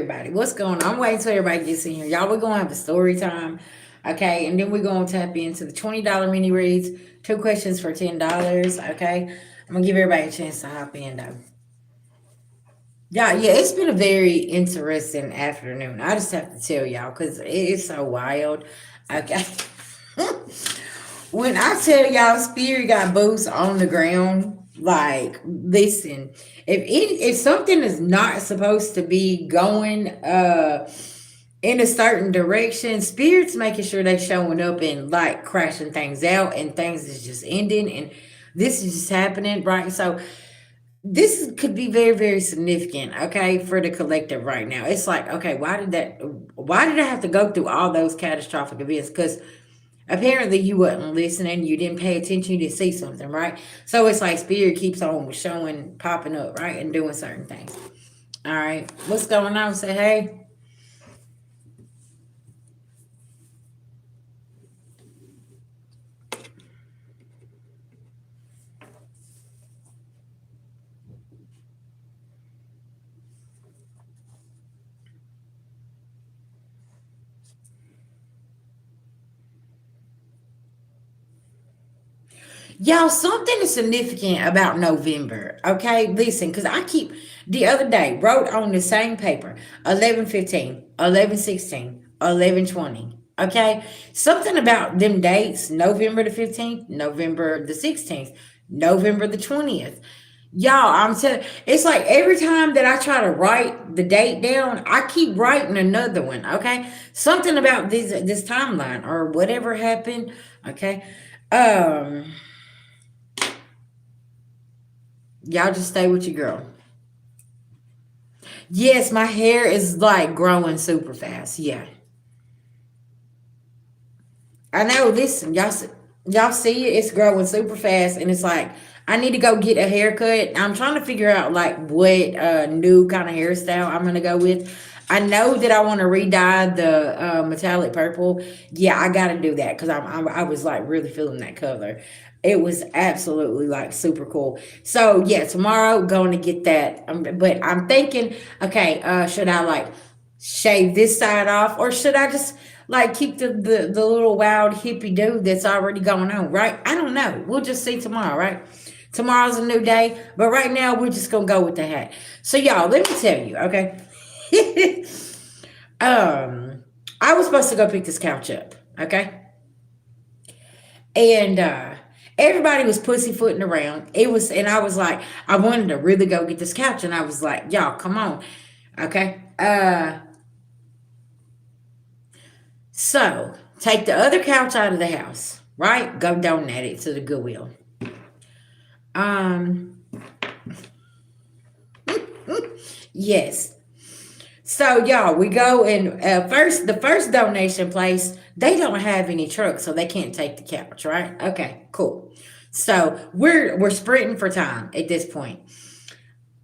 everybody. What's going on? I'm waiting till everybody gets in here. Y'all, we're going to have a story time. Okay. And then we're going to tap into the $20 mini reads. Two questions for $10. Okay. I'm going to give everybody a chance to hop in, though. Yeah, it's been a very interesting afternoon. I just have to tell y'all because it is so wild. Okay. When I tell y'all Spirit got boots on the ground, like listen, if something is not supposed to be going in a certain direction, Spirit's making sure they showing up and like crashing things out and things is just ending and this is just happening, right? So this could be very, very significant, okay, for the collective right now. It's like, okay, why did I have to go through all those catastrophic events? Because apparently you wasn't listening, you didn't pay attention, you didn't see something, right? So it's like Spirit keeps on showing, popping up, right, and doing certain things. All right, what's going on? Say hey. Y'all, something is significant about November. Okay, listen, because I keep the other day wrote on the same paper 11/15, 11/16, 11/20. Okay, something about them dates November the 15th, November the 16th, November the 20th. Y'all, I'm telling it's like every time that I try to write the date down, I keep writing another one. Okay, something about this timeline or whatever happened. Okay, um. Y'all just stay with your girl. Yes, my hair is like growing super fast. Yeah. I know. Listen, y'all see it? It's growing super fast, and it's like I need to go get a haircut. I'm trying to figure out like what new kind of hairstyle I'm gonna go with. I know that I want to re-dye the metallic purple. Yeah, I got to do that because I was like really feeling that color. It was absolutely like super cool. So yeah, tomorrow going to get that. But I'm thinking, okay, should I like shave this side off, or should I just like keep the little wild hippie dude that's already going on, right? I don't know. We'll just see tomorrow, right? Tomorrow's a new day, but right now we're just gonna go with the hat. So y'all, let me tell you, okay? um, I was supposed to go pick this couch up, okay? And everybody was pussyfooting around. It was, and I was like, I wanted to really go get this couch, and I was like, y'all, come on, okay? So take the other couch out of the house, right? Go donate it to the Goodwill. Um, yes. So y'all, we go and the first donation place, they don't have any trucks, so they can't take the couch, right? Okay, cool. So we're sprinting for time at this point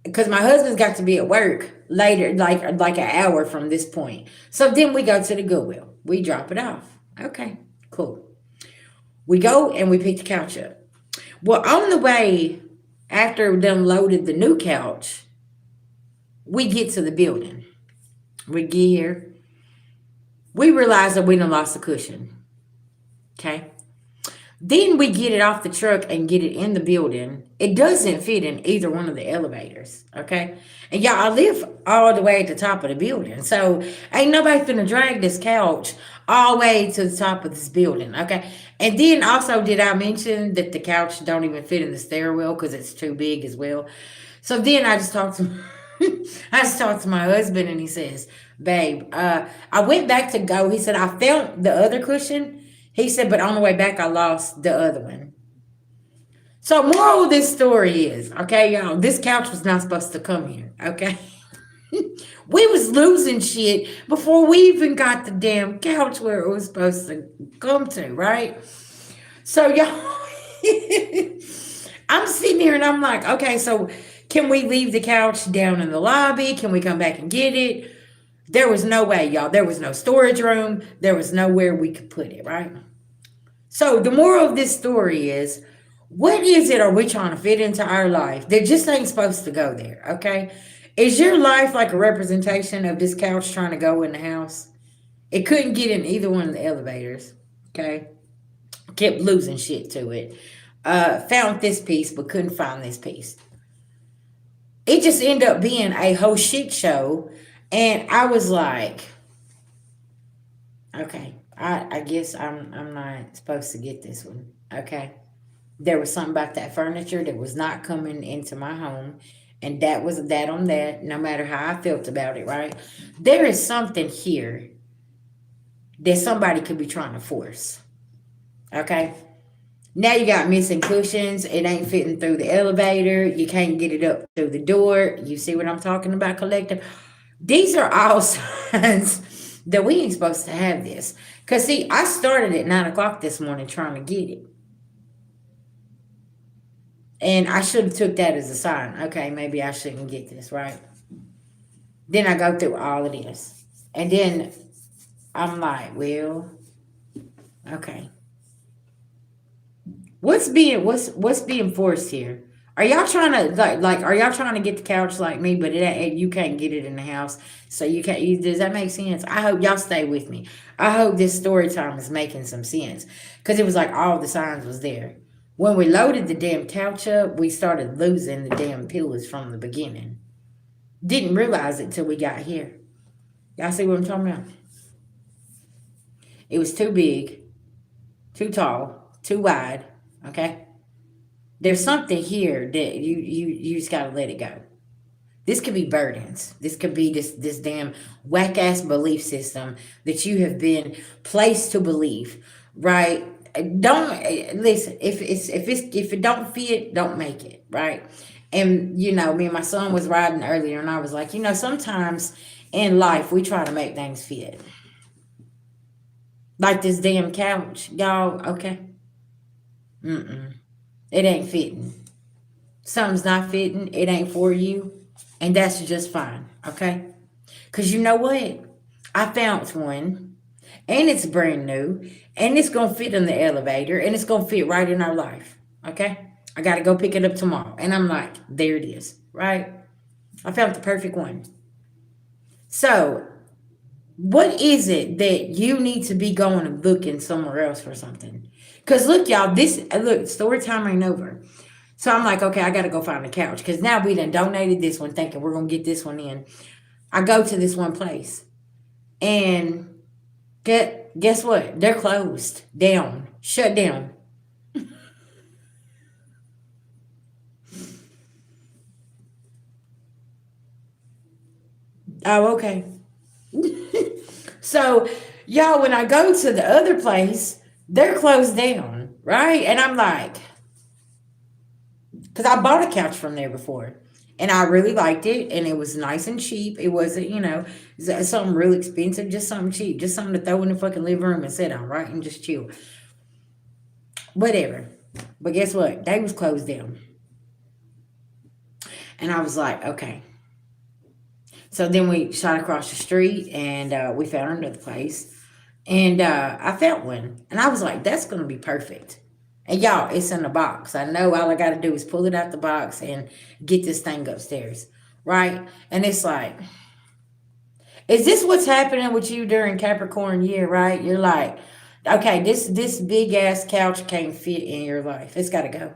because my husband's got to be at work later, like an hour from this point. So then we go to the Goodwill. We drop it off. Okay, cool. We go and we pick the couch up. Well, on the way, after them loaded the new couch, we get to the building. We get here. We realize that we done lost the cushion. Okay. Then we get it off the truck and get it in the building. It doesn't fit in either one of the elevators. Okay. And y'all, I live all the way at the top of the building. So ain't nobody finna drag this couch all the way to the top of this building. Okay. And then also, did I mention that the couch don't even fit in the stairwell because it's too big as well? So then I just talked to I just talked to my husband and he says, babe, I went back to go. He said, I found the other cushion. He said, but on the way back, I lost the other one. So moral of this story is, okay, y'all, this couch was not supposed to come here, okay? We was losing shit before we even got the damn couch where it was supposed to come to, right? So y'all, I'm sitting here and I'm like, okay, so can we leave the couch down in the lobby? Can we come back and get it? There was no way, y'all. There was no storage room. There was nowhere we could put it, right? So the moral of this story is, what is it are we trying to fit into our life that just ain't supposed to go there, okay? Is your life like a representation of this couch trying to go in the house? It couldn't get in either one of the elevators. Okay. Kept losing shit to it. Found this piece, but couldn't find this piece. It just ended up being a whole shit show. And I was like, okay, I guess I'm not supposed to get this one. Okay. There was something about that furniture that was not coming into my home. And that was that on that, no matter how I felt about it, right? There is something here that somebody could be trying to force. Okay. Now you got missing cushions. It ain't fitting through the elevator. You can't get it up through the door. You see what I'm talking about, collective? These are all signs that we ain't supposed to have this. Because, see, I started at 9 o'clock this morning trying to get it. And I should have took that as a sign. Okay, maybe I shouldn't get this, right? Then I go through all of this. And then I'm like, well, okay. What's being forced here? Are y'all trying to like are y'all trying to get the couch like me, but it ain't, you can't get it in the house, so you can't. Does that make sense? I hope y'all stay with me. I hope this story time is making some sense because it was like all the signs was there. When we loaded the damn couch up, we started losing the damn pillows from the beginning. Didn't realize it till we got here. Y'all see what I'm talking about? It was too big, too tall, too wide. Okay. There's something here that you just gotta let it go. This could be burdens. This could be this damn whack ass belief system that you have been placed to believe, right? Don't listen. If it don't fit, don't make it, right? And me and my son was riding earlier, and I was like, sometimes in life we try to make things fit, like this damn couch, y'all. Okay, it ain't fitting. Something's not fitting. It ain't for you. And that's just fine. Okay. Because you know what? I found one and it's brand new and it's going to fit in the elevator and it's going to fit right in our life. Okay. I got to go pick it up tomorrow. And I'm like, there it is. Right. I found the perfect one. So, what is it that you need to be going and looking somewhere else for something? Because look, y'all, look, story time ain't over. So I'm like, okay, I got to go find a couch because now we done donated this one thinking we're going to get this one in. I go to this one place and guess what? They're closed down, shut down. Oh, okay. So, y'all, when I go to the other place, they're closed down, right? And I'm like, because I bought a couch from there before and I really liked it and it was nice and cheap. It wasn't, something really expensive, just something cheap, just something to throw in the fucking living room and sit on, right? And just chill. Whatever. But guess what? They was closed down. And I was like, okay. So then we shot across the street and we found another place. And I found one. And I was like, that's going to be perfect. And y'all, it's in the box. I know all I got to do is pull it out the box and get this thing upstairs. Right? And it's like, is this what's happening with you during Capricorn year, right? You're like, okay, this big ass couch can't fit in your life. It's got to go.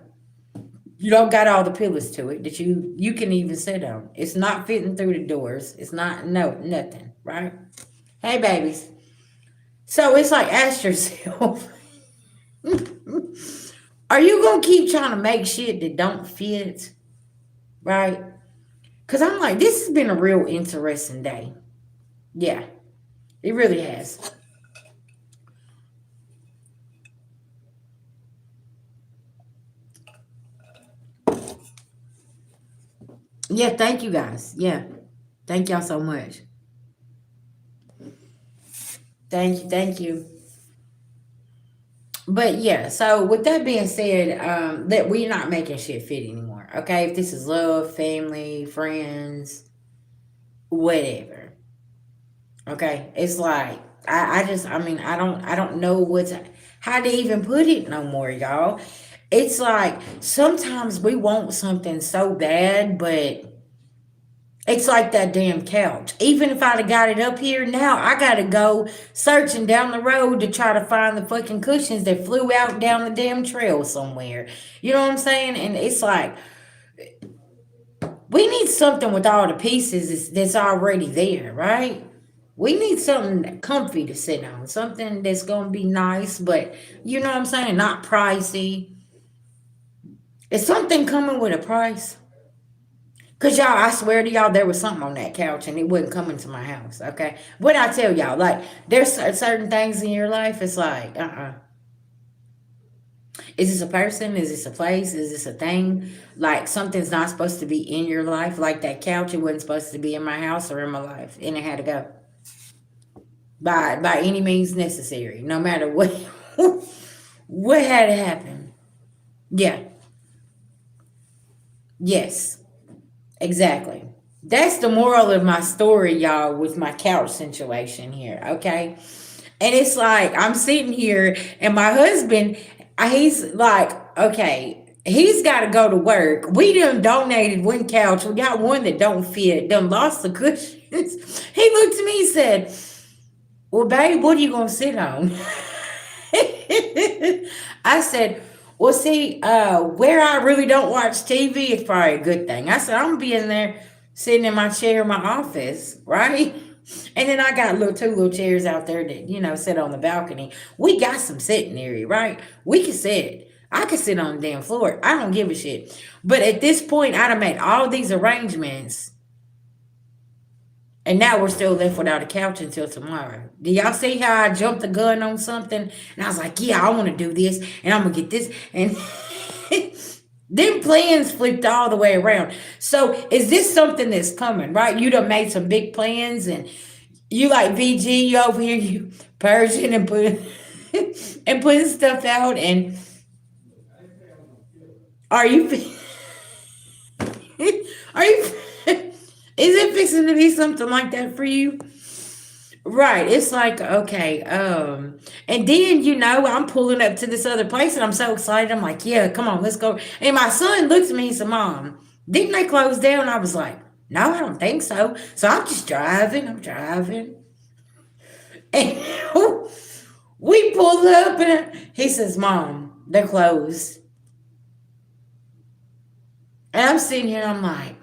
You don't got all the pillars to it that you can even sit on. It's not fitting through the doors. It's not, no, nothing, right? Hey, babies. So it's like, ask yourself, are you going to keep trying to make shit that don't fit, right? Because I'm like, this has been a real interesting day. Yeah, it really has. Yeah, thank you guys. Yeah, thank y'all so much. Thank you, thank you. But yeah, so with that being said, that we're not making shit fit anymore. Okay, if this is love, family, friends, whatever. Okay, it's like I just I mean I don't know how to even put it no more, y'all. It's like sometimes we want something so bad, but It's like that damn couch. Even if I'd have got it up here, now I gotta go searching down the road to try to find the fucking cushions that flew out down the damn trail somewhere. You know what I'm saying? And it's like, we need something with all the pieces that's already there, right? We need something comfy to sit on, something that's gonna be nice, but you know what I'm saying, not pricey. Is something coming with a price? Cause y'all, I swear to y'all, there was something on that couch and it wasn't coming to my house. Okay, what I tell y'all, like there's certain things in your life. It's like, is this a person? Is this a place? Is this a thing? Like something's not supposed to be in your life, like that couch. It wasn't supposed to be in my house or in my life, and it had to go by any means necessary, no matter what. What had to happen? Yeah. Yes. Exactly. That's the moral of my story, y'all, with my couch situation here. Okay. And it's like I'm sitting here and my husband, he's like, okay, he's got to go to work. We done donated one couch. We got one that don't fit. Done lost the cushions. He looked at me and said, well, babe, what are you going to sit on? I said, well, see, where I really don't watch TV is probably a good thing. I said, I'm going to be in there sitting in my chair in my office, right? And then I got two little chairs out there that, sit on the balcony. We got some sitting area, right? We can sit. I can sit on the damn floor. I don't give a shit. But at this point, I'd have made all these arrangements. And now we're still left without a couch until tomorrow. Do y'all see how I jumped the gun on something? And I was like, yeah, I want to do this. And I'm going to get this. And them plans flipped all the way around. So is this something that's coming, right? You done made some big plans and you like VG, you over here, you purging and putting and putting stuff out. And are you are you is it fixing to be something like that for you? Right. It's like, okay, and then I'm pulling up to this other place and I'm so excited. I'm like, yeah, come on, let's go. And my son looks at me and said, Mom, didn't they close down? I was like, no, I don't think so. So I'm just driving. I'm driving. And we pulled up and he says, Mom, they're closed. And I'm sitting here and I'm like,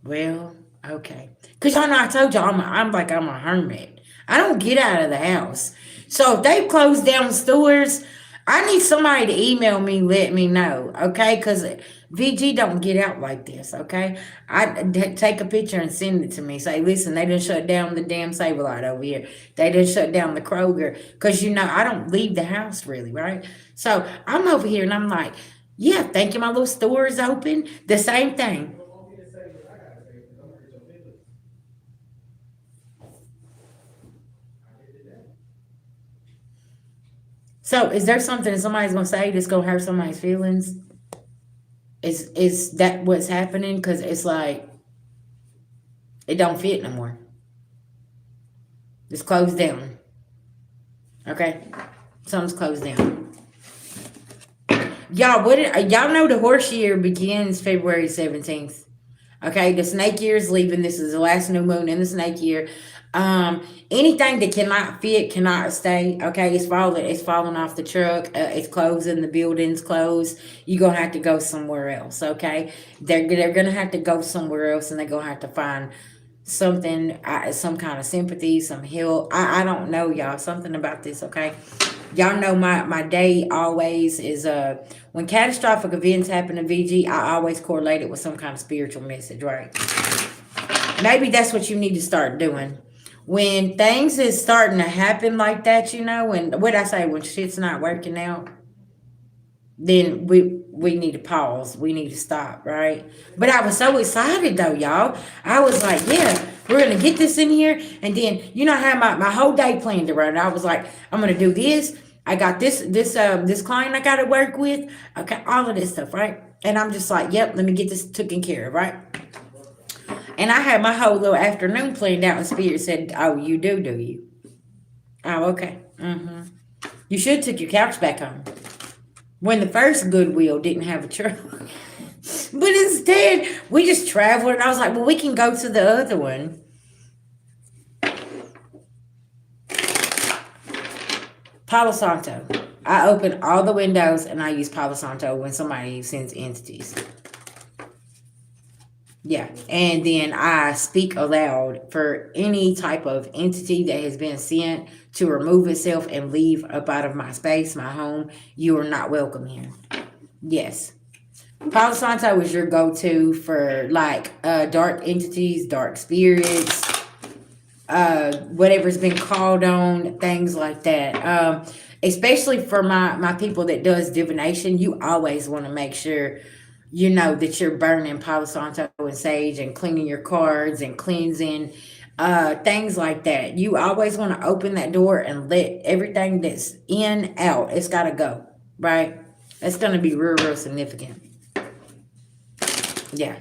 well, okay. Because y'all know I told y'all I'm a hermit. I don't get out of the house. So if they close down stores, I need somebody to email me, let me know, okay? Because VG don't get out like this, okay? Take a picture and send it to me. Say, listen, they done shut down the damn Save-A-Lot over here. They done shut down the Kroger. Because, I don't leave the house really, right? So I'm over here and I'm like, yeah, thank you, my little store is open. The same thing. So is there something that somebody's gonna say that's gonna hurt somebody's feelings? Is that what's happening? Because it's like it don't fit no more. It's closed down. Okay, something's closed down. Y'all know the horse year begins February 17th. Okay, the snake year is leaving. This is the last new moon in the snake year. Anything that cannot fit cannot stay. Okay, it's falling off the truck. It's closing. The building's closed. You're gonna have to go somewhere else. Okay, they're gonna have to go somewhere else, and they're gonna have to find something, some kind of sympathy, some help. I don't know, y'all. Something about this. Okay, y'all know my day always is when catastrophic events happen to VG. I always correlate it with some kind of spiritual message, right? Maybe that's what you need to start doing when things is starting to happen like that, and what I say, when shit's not working out, then we need to pause. We need to stop, right? But I was so excited though, y'all. I was like, yeah, we're gonna get this in here. And then I had my whole day planned around it. I was like, I'm gonna do this. I got this client I gotta work with. Okay, all of this stuff, right? And I'm just like, yep, let me get this taken care of, right? And I had my whole little afternoon planned out, and Spirit said, oh, you do you? Oh, okay. You should took your couch back home. When the first Goodwill didn't have a truck. But instead, we just traveled, and I was like, well, we can go to the other one. Palo Santo. I open all the windows and I use Palo Santo when somebody sends entities. Yeah. And then I speak aloud for any type of entity that has been sent to remove itself and leave up out of my space, my home. You are not welcome here. Yes. Palo Santo is your go to for like dark entities, dark spirits, whatever's been called on, things like that. Especially for my people that does divination, you always want to make sure you know that you're burning Palo Santo and sage and cleaning your cards and cleansing things like that. You always want to open that door and let everything that's in out. It's got to go, right? It's going to be real, real significant. Yeah.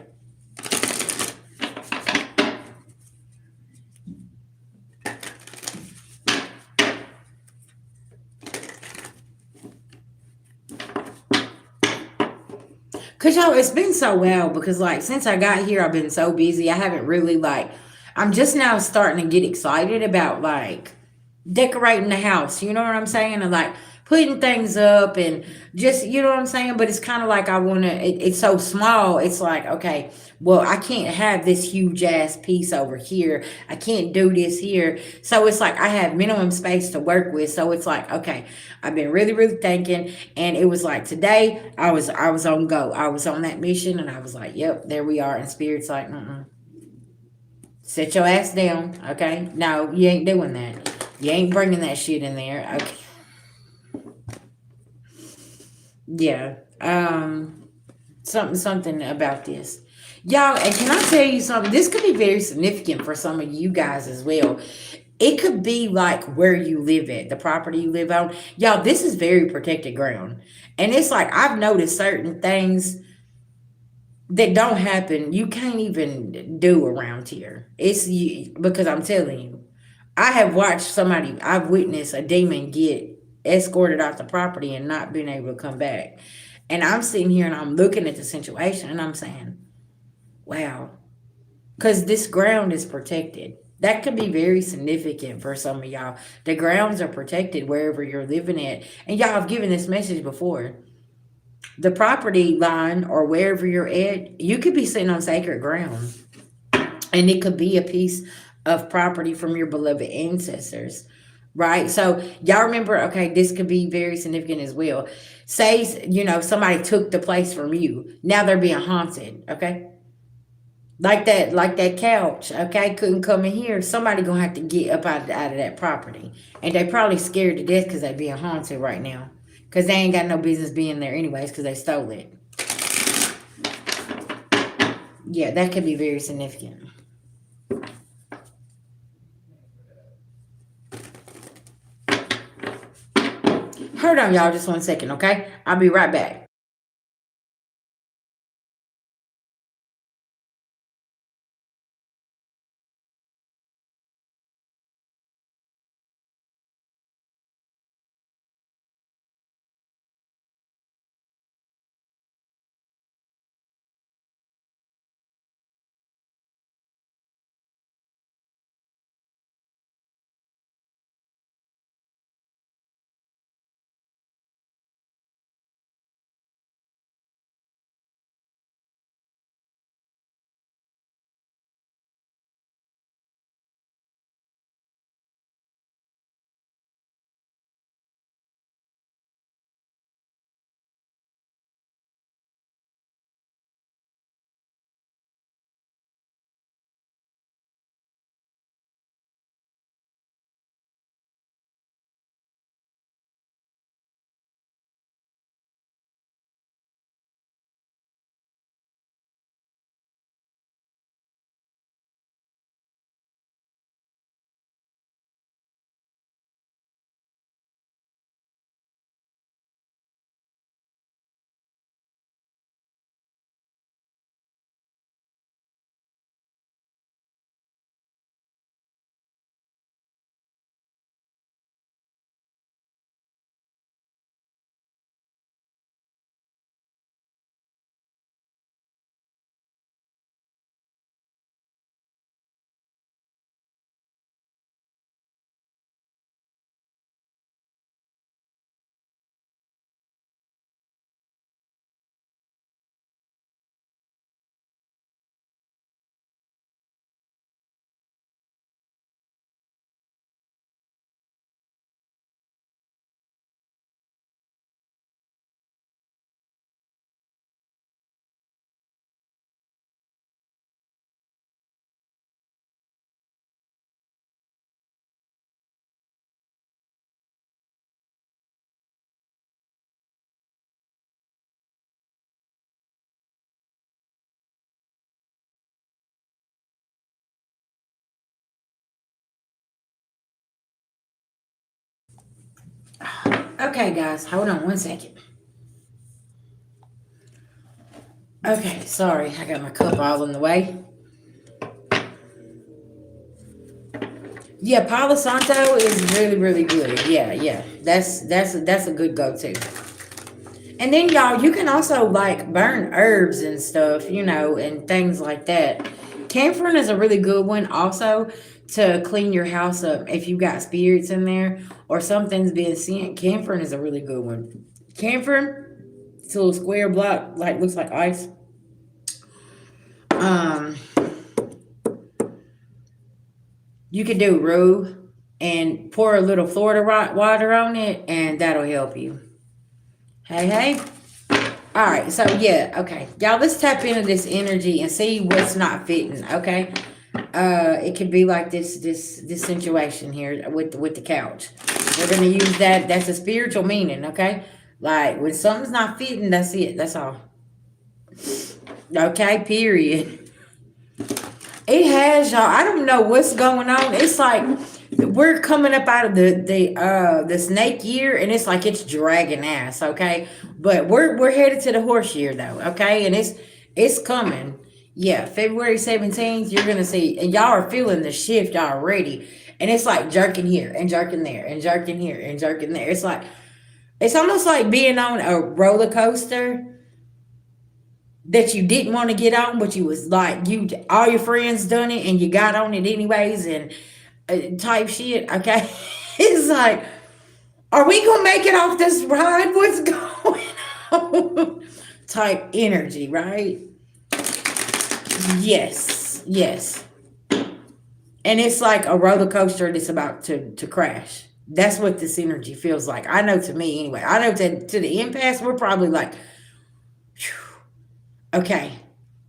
Cause y'all, it's been so well because like since I got here, I've been so busy. I haven't really like. I'm just now starting to get excited about like decorating the house. You know what I'm saying? And like putting things up and just you know what I'm saying. But it's kind of like I want to. It's so small. It's like okay, well I can't have this huge ass piece over here. I can't do this here. So it's like I have minimum space to work with. So it's like okay, I've been really really thinking, and it was like today I was on go. I was on that mission, and I was like, yep, there we are. And spirit's like, sit your ass down, okay? No, you ain't doing that. You ain't bringing that shit in there, okay? Yeah. Something about this. Y'all, and can I tell you something? This could be very significant for some of you guys as well. It could be like where you live at, the property you live on. Y'all, this is very protected ground. And it's like I've noticed certain things that don't happen, you can't even do around here. It's you, because I'm telling you, I have watched somebody, I've witnessed a demon get escorted off the property and not being able to come back. And I'm sitting here and I'm looking at the situation and I'm saying, wow, because this ground is protected. That could be very significant for some of y'all. The grounds are protected wherever you're living at. And y'all have given this message before. The property line or wherever you're at, you could be sitting on sacred ground. And it could be a piece of property from your beloved ancestors, right? So y'all remember, okay, this could be very significant as well. Say, somebody took the place from you. Now they're being haunted, okay? Like that couch, okay, couldn't come in here. Somebody gonna have to get up out of that property. And they probably scared to death because they being haunted right now. Because they ain't got no business being there anyways because they stole it. Yeah, that could be very significant. Hold on, y'all, just 1 second, okay? I'll be right back. Okay, guys, hold on 1 second. Okay, sorry, I got my cup all in the way. Yeah, Palo Santo is really, really good. Yeah, yeah, that's a good go-to. And then y'all, you can also like burn herbs and stuff, and things like that. Camphor is a really good one also to clean your house up if you got spirits in there or something's being sent. Camphor is a really good one. Camphor, it's a little square block, like looks like ice. Um, you could do roux and pour a little Florida water on it, and that'll help you. Hey, hey. All right, so yeah, okay, y'all. Let's tap into this energy and see what's not fitting. Okay, it could be like this situation here with the couch. We're gonna use that. That's a spiritual meaning. Okay, like when something's not fitting, that's it. That's all. Okay, period. It has, y'all. I don't know what's going on. It's like we're coming up out of the snake year, and it's like it's dragging ass. Okay, but we're headed to the horse year though. Okay, and it's coming. Yeah, February 17th, you're gonna see, and y'all are feeling the shift already. And it's like jerking here and jerking there and jerking here and jerking there. It's almost like being on a roller coaster that you didn't want to get on, but you was like you all your friends done it and you got on it anyways and type shit. Okay, it's like, are we gonna make it off this ride? What's going on? Type energy, right? Yes, yes. And it's like a roller coaster that's about to crash. That's what this energy feels like. I know, to me anyway. I know to the impasse, we're probably like, okay,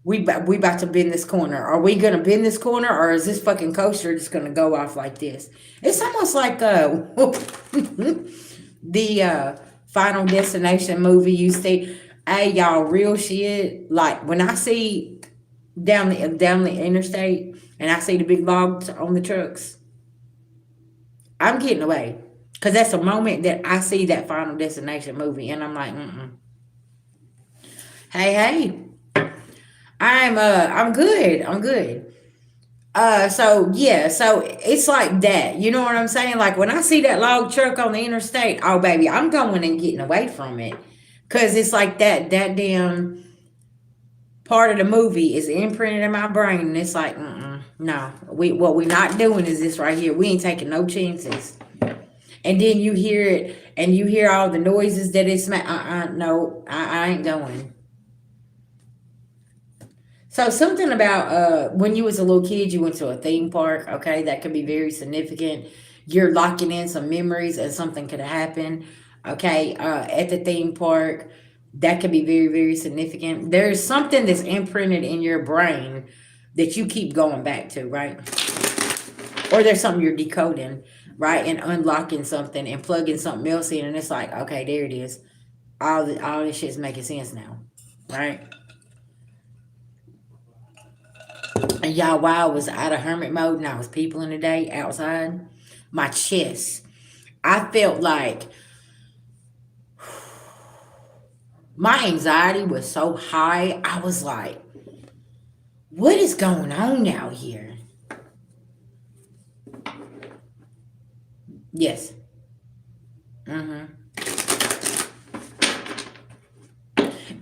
we about to bend this corner. Are we gonna bend this corner, or is this fucking coaster just gonna go off like this? It's almost like the Final Destination movie. You see, hey y'all, real shit. Like when I see down the interstate and I see the big logs on the trucks, I'm getting away because that's a moment that I see that Final Destination movie, and I'm like, hey, hey. I'm good. I'm good. So yeah, so it's like that. You know what I'm saying? Like when I see that log truck on the interstate, oh baby, I'm going and getting away from it. Cause it's like that damn part of the movie is imprinted in my brain, and it's like, no, what we not doing is this right here. We ain't taking no chances. And then you hear it, and you hear all the noises that it's no, I ain't going. So something about when you was a little kid, you went to a theme park. Okay, that could be very significant. You're locking in some memories, and something could happen. Okay, at the theme park, that could be very, very significant. There's something that's imprinted in your brain that you keep going back to, right? Or there's something you're decoding, right, and unlocking something and plugging something else in, and it's like, okay, there it is. All this shit's making sense now, right? And y'all, while I was out of hermit mode and I was peopling today outside, my chest, I felt like my anxiety was so high. I was like, what is going on out here? Yes.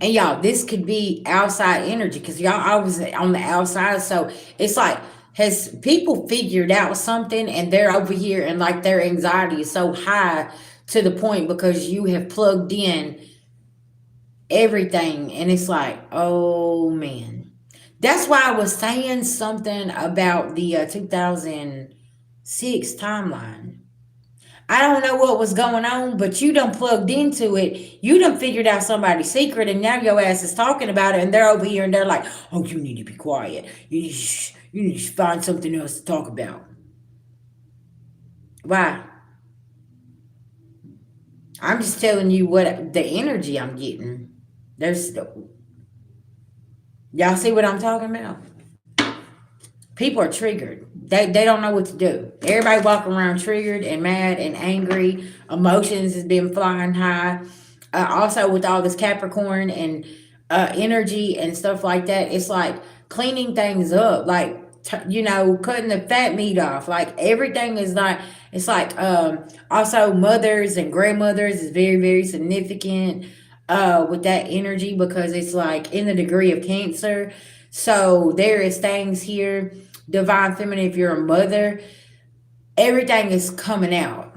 And y'all, this could be outside energy because y'all always on the outside. So it's like, has people figured out something and they're over here and like their anxiety is so high to the point because you have plugged in everything. And it's like, oh man. That's why I was saying something about the 2006 timeline. I don't know what was going on, but you done plugged into it. You done figured out somebody's secret, and now your ass is talking about it, and they're over here, and they're like, "Oh, you need to be quiet. You need to find something else to talk about." Why? I'm just telling you what the energy I'm getting. There's y'all see what I'm talking about? People are triggered. They don't know what to do. Everybody walking around triggered and mad and angry. Emotions has been flying high. Also with all this Capricorn and energy and stuff like that, it's like cleaning things up, like cutting the fat meat off. Like everything is like it's like also mothers and grandmothers is very very significant with that energy because it's like in the degree of Cancer. So there is things here, divine feminine. If you're a mother, everything is coming out.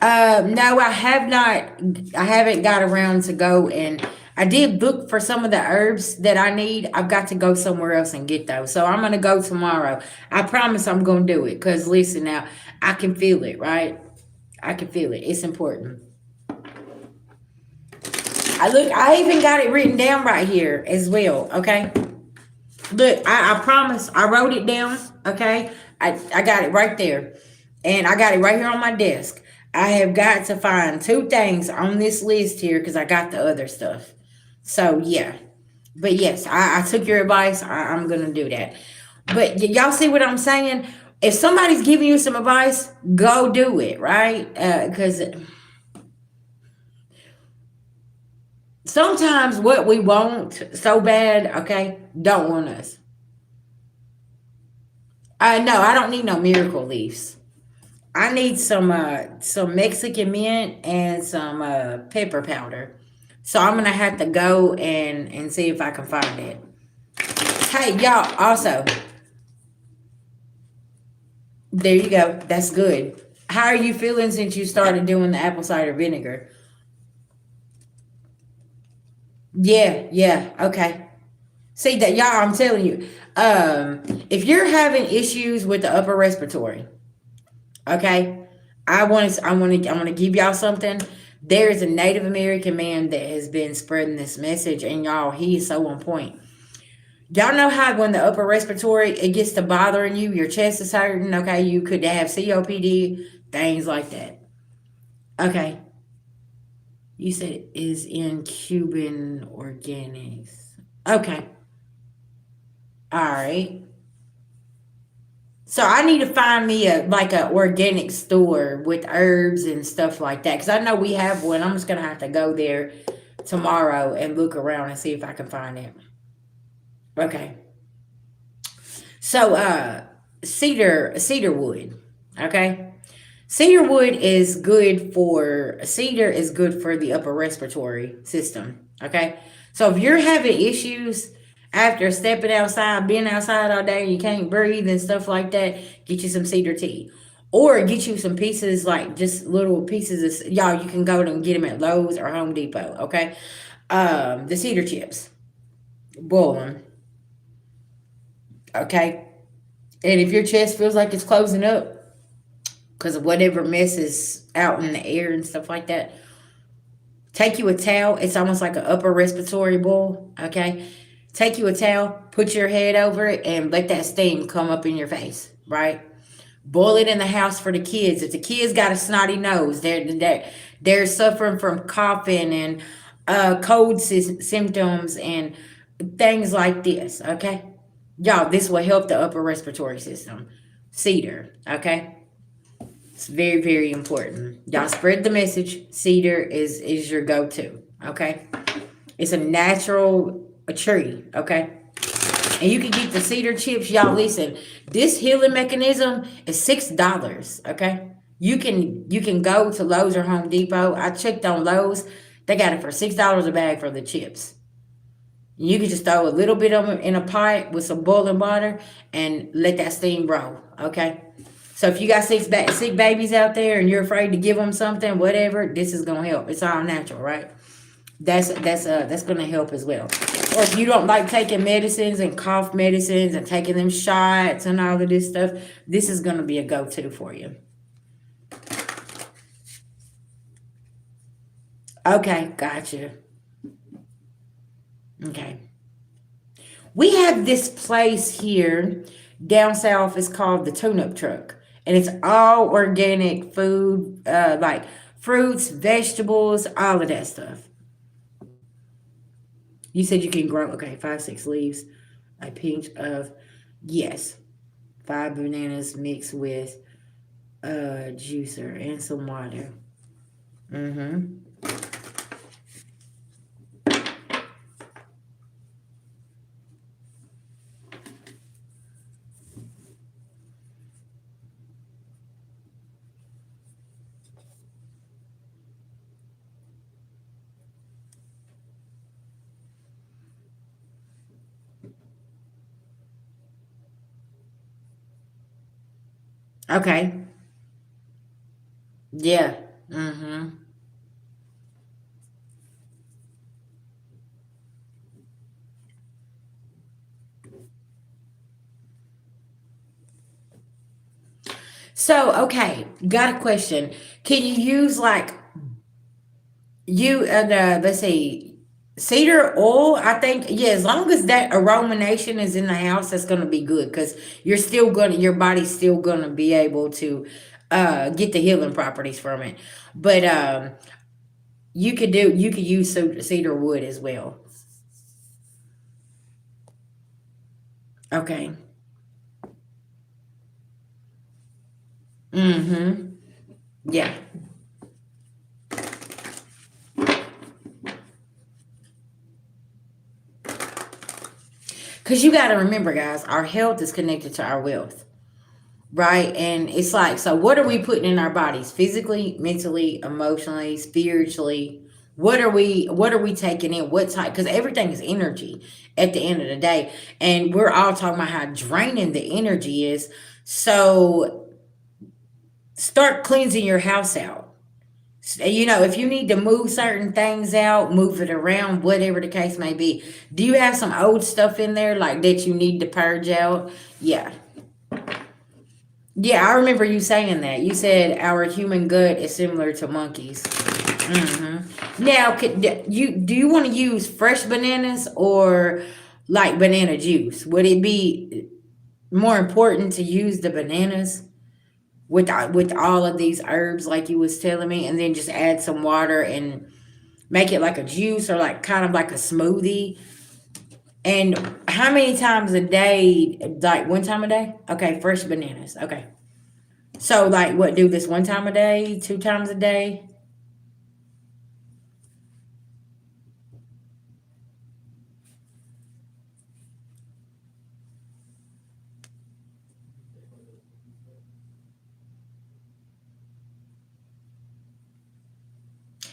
No, I have not. I haven't got around to go and I did look for some of the herbs that I need. I've got to go somewhere else and get those. So I'm gonna go tomorrow. I promise I'm gonna do it. Cause listen now, I can feel it, right? I can feel it. It's important. I even got it written down right here as well. Okay. Look, I promise I wrote it down. Okay. I got it right there. And I got it right here on my desk. I have got to find two things on this list here because I got the other stuff. So yeah. But yes, I took your advice. I'm gonna do that. But y'all see what I'm saying? If somebody's giving you some advice, go do it, right? Because sometimes what we want so bad, okay, don't want us. No, I don't need no miracle leaves. I need some Mexican mint and some pepper powder. So I'm gonna have to go and see if I can find it. Hey y'all, also there you go. That's good. How are you feeling since you started doing the apple cider vinegar? Yeah, yeah, okay. See that y'all, I'm telling you, if you're having issues with the upper respiratory, okay, I want to give y'all something. There is a Native American man that has been spreading this message, and y'all, he is so on point. Y'all know how when the upper respiratory it gets to bothering you, your chest is hurting. Okay, you could have COPD, things like that. Okay, you said it is in Cuban organics. Okay, all right. So I need to find me a like a organic store with herbs and stuff like that because I know we have one. I'm just gonna have to go there tomorrow and look around and see if I can find it. Okay. So cedar wood. Okay. Cedar is good for the upper respiratory system. Okay. So if you're having issues after stepping outside, being outside all day, you can't breathe and stuff like that, get you some cedar tea. Or get you some pieces, like just little pieces of y'all, you can go and get them at Lowe's or Home Depot, okay? The cedar chips. Boil them, okay? And if your chest feels like it's closing up, because of whatever mess is out in the air and stuff like that, take you a towel. It's almost like an upper respiratory boil. Okay. Take you a towel, put your head over it, and let that steam come up in your face. Right. Boil it in the house for the kids. If the kids got a snotty nose, they're suffering from coughing and cold symptoms and things like this. Okay. Y'all, this will help the upper respiratory system. Cedar. Okay. It's very, very important. Y'all spread the message. Cedar is your go-to. Okay. It's a natural a tree. Okay. And you can get the cedar chips. Y'all listen. This healing mechanism is $6. Okay. You can go to Lowe's or Home Depot. I checked on Lowe's. They got it for $6 a bag for the chips. You can just throw a little bit of them in a pot with some boiling water and let that steam roll. Okay. So if you got sick babies out there and you're afraid to give them something, whatever, this is gonna help. It's all natural, right? That's gonna help as well. Or if you don't like taking medicines and cough medicines and taking them shots and all of this stuff, this is gonna be a go-to for you. Okay, gotcha. Okay. We have this place here down south. It's called the Tune-Up Truck, and it's all organic food, like fruits, vegetables, all of that stuff. You said you can grow, okay, 5, 6 leaves, a pinch of, yes, 5 bananas mixed with a juicer and some water. Mm-hmm. Okay. Yeah. Mm-hmm. So, okay, got a question. Can you use like let's see, cedar oil? I think, yeah, as long as that aromanation is in the house, that's gonna be good because your body's still gonna be able to get the healing properties from it. But you could use cedar wood as well. Okay. Mm-hmm. Yeah. Because you got to remember, guys, our health is connected to our wealth, right? And it's like, so what are we putting in our bodies physically, mentally, emotionally, spiritually? What are we taking in? What type? Because everything is energy at the end of the day. And we're all talking about how draining the energy is. So start cleansing your house out. If you need to move certain things out, move it around, whatever the case may be. Do you have some old stuff in there like that you need to purge out? Yeah. Yeah, I remember you saying that. You said our human gut is similar to monkeys. Now, do you want to use fresh bananas or like banana juice? Would it be more important to use the bananas with all of these herbs like you was telling me, and then just add some water and make it like a juice or like kind of like a smoothie? And how many times a day? Like one time a day? Okay, fresh bananas. Okay. So like what, do this one time a day, 2 times a day?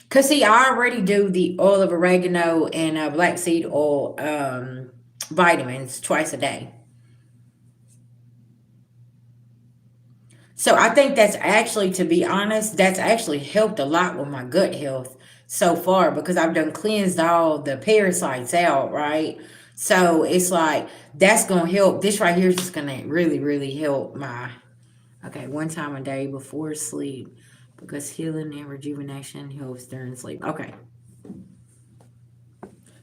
Cause see, I already do the oil of oregano and black seed oil vitamins twice a day. So I think that's actually, to be honest, that's actually helped a lot with my gut health so far because I've done cleansed all the parasites out, right? So it's like that's gonna help. This right here is just gonna really, really help my, okay, one time a day before sleep because healing and rejuvenation helps during sleep. Okay.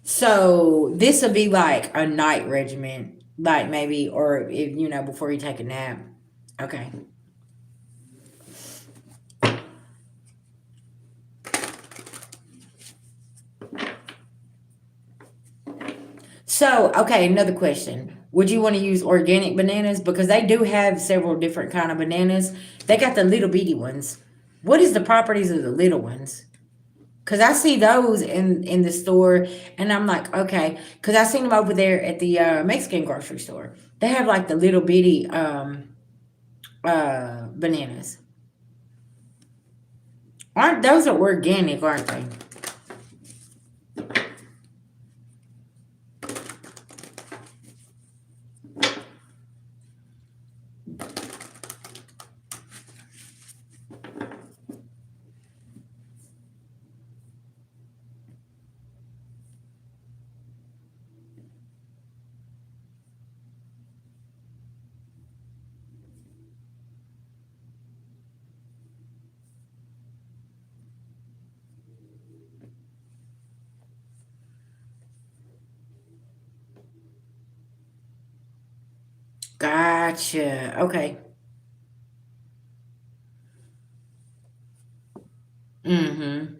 So this will be like a night regimen, like maybe, or if before you take a nap. Okay. So, okay, another question. Would you want to use organic bananas? Because they do have several different kind of bananas. They got the little bitty ones. What is the properties of the little ones? Cause I see those in the store, and I'm like, okay. Cause I seen them over there at the Mexican grocery store. They have like the little bitty bananas. Aren't those are organic, aren't they? Gotcha. Okay. Mm-hmm.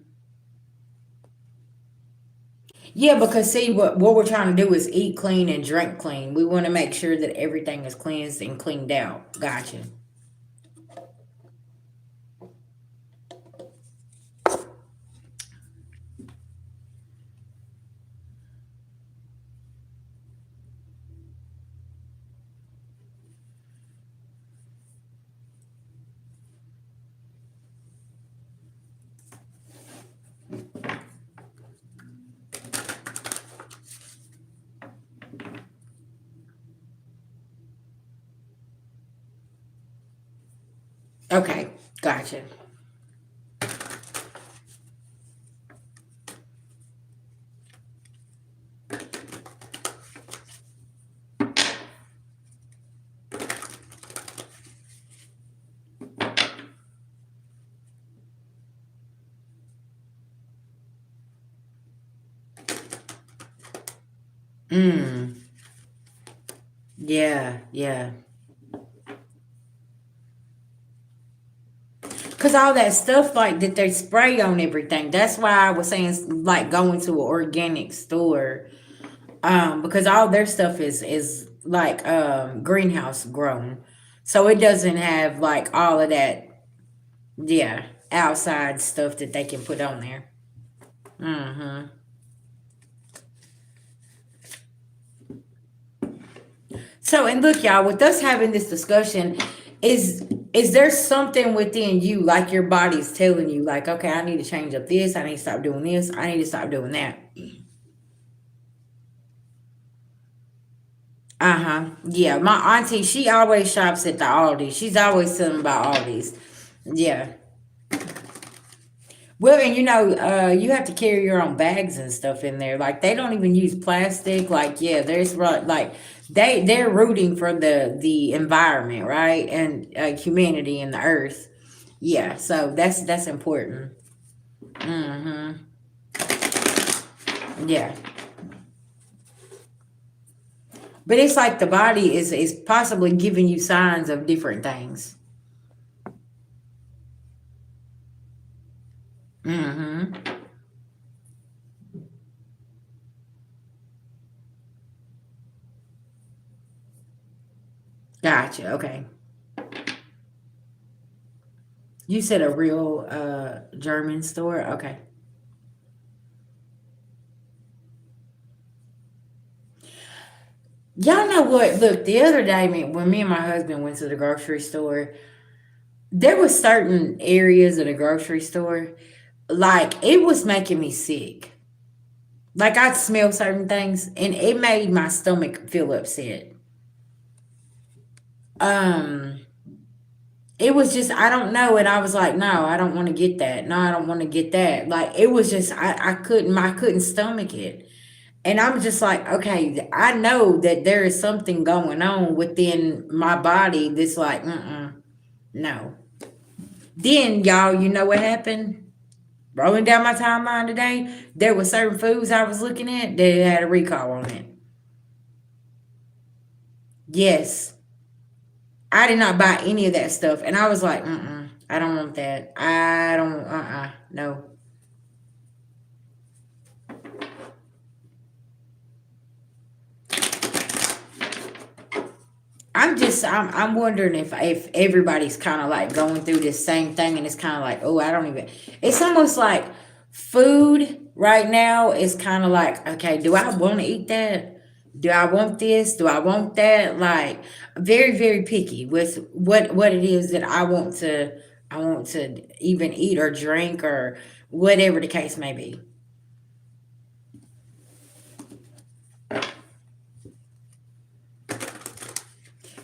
Yeah, because see what we're trying to do is eat clean and drink clean. We want to make sure that everything is cleansed and cleaned out. Gotcha. Okay, gotcha. Mm. Yeah, yeah. Cause all that stuff like that they spray on everything. That's why I was saying like going to an organic store. Because all their stuff is like greenhouse grown. So it doesn't have like all of that, yeah, outside stuff that they can put on there. Mm-hmm. So, and look, y'all, with us having this discussion, is there something within you, like your body's telling you, like, okay, I need to change up this, I need to stop doing this, I need to stop doing that. Uh-huh. Yeah, my auntie, she always shops at the Aldi. She's always telling about Aldi's. Yeah. Well, and you have to carry your own bags and stuff in there. Like they don't even use plastic. Like yeah, like they're rooting for the environment, right, and humanity and the earth. Yeah, so that's important. Mm-hmm. Yeah, but it's like the body is possibly giving you signs of different things. Mm-hmm. Gotcha. Okay. You said a real German store. Okay. Y'all know what? Look, the other day, when me and my husband went to the grocery store, there was certain areas of the grocery store, like it was making me sick. Like I'd smell certain things, and it made my stomach feel upset. Um, it was just I don't know, and I was like, no, I don't want to get that. No, I don't want to get that. Like it was just I couldn't stomach it. And I'm just like, okay, I know that there is something going on within my body that's like, no. Then, y'all, you know what happened? Rolling down my timeline today, there were certain foods I was looking at that had a recall on it. Yes, I did not buy any of that stuff. And I was like, I don't want that. I don't, no. I'm wondering if everybody's kind of like going through this same thing, and it's kind of like, oh, I don't even. It's almost like food right now is kind of like, okay, do I want to eat that? Do I want this? Do I want that? Like very very picky with what it is that I want to even eat or drink or whatever the case may be.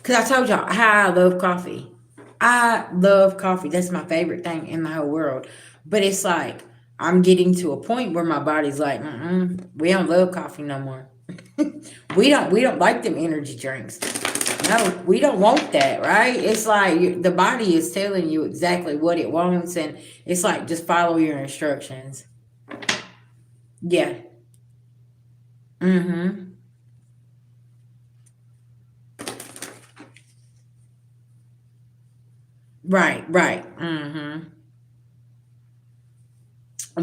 Cause I told y'all how I love coffee. I love coffee. That's my favorite thing in the whole world. But it's like I'm getting to a point where my body's like, we don't love coffee no more. We don't like them energy drinks. No, we don't want that, right? It's like the body is telling you exactly what it wants, and it's like just follow your instructions. Yeah. Mm-hmm. Right. Right. Mm-hmm.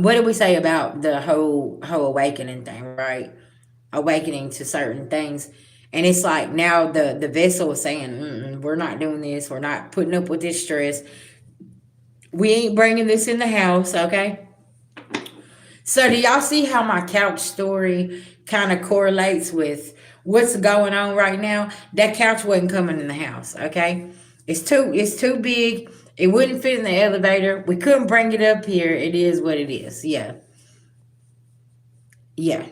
what did we say about the whole awakening thing, right? Awakening to certain things. And it's like now the vessel is saying, we're not doing this. We're not putting up with this stress. We ain't bringing this in the house, okay? So do y'all see how my couch story kind of correlates with what's going on right now? That couch wasn't coming in the house, okay? It's too big. It wouldn't fit in the elevator. We couldn't bring it up here. It is what it is. Yeah. Yeah.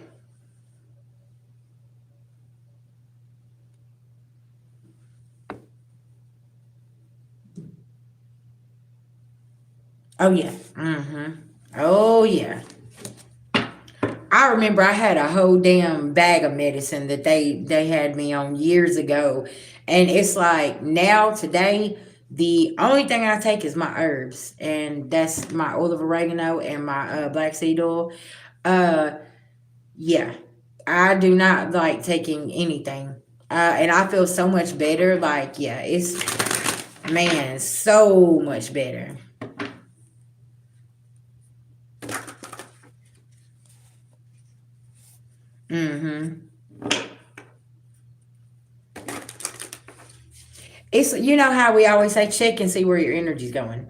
Oh yeah. Mm-hmm. Oh yeah. I remember I had a whole damn bag of medicine that they had me on years ago, and it's like now today the only thing I take is my herbs, and that's my oil of oregano and my black seed oil. Uh, yeah, I do not like taking anything, and I feel so much better. Like yeah, it's man, so much better. Mm-hmm. It's you know how we always say check and see where your energy's going.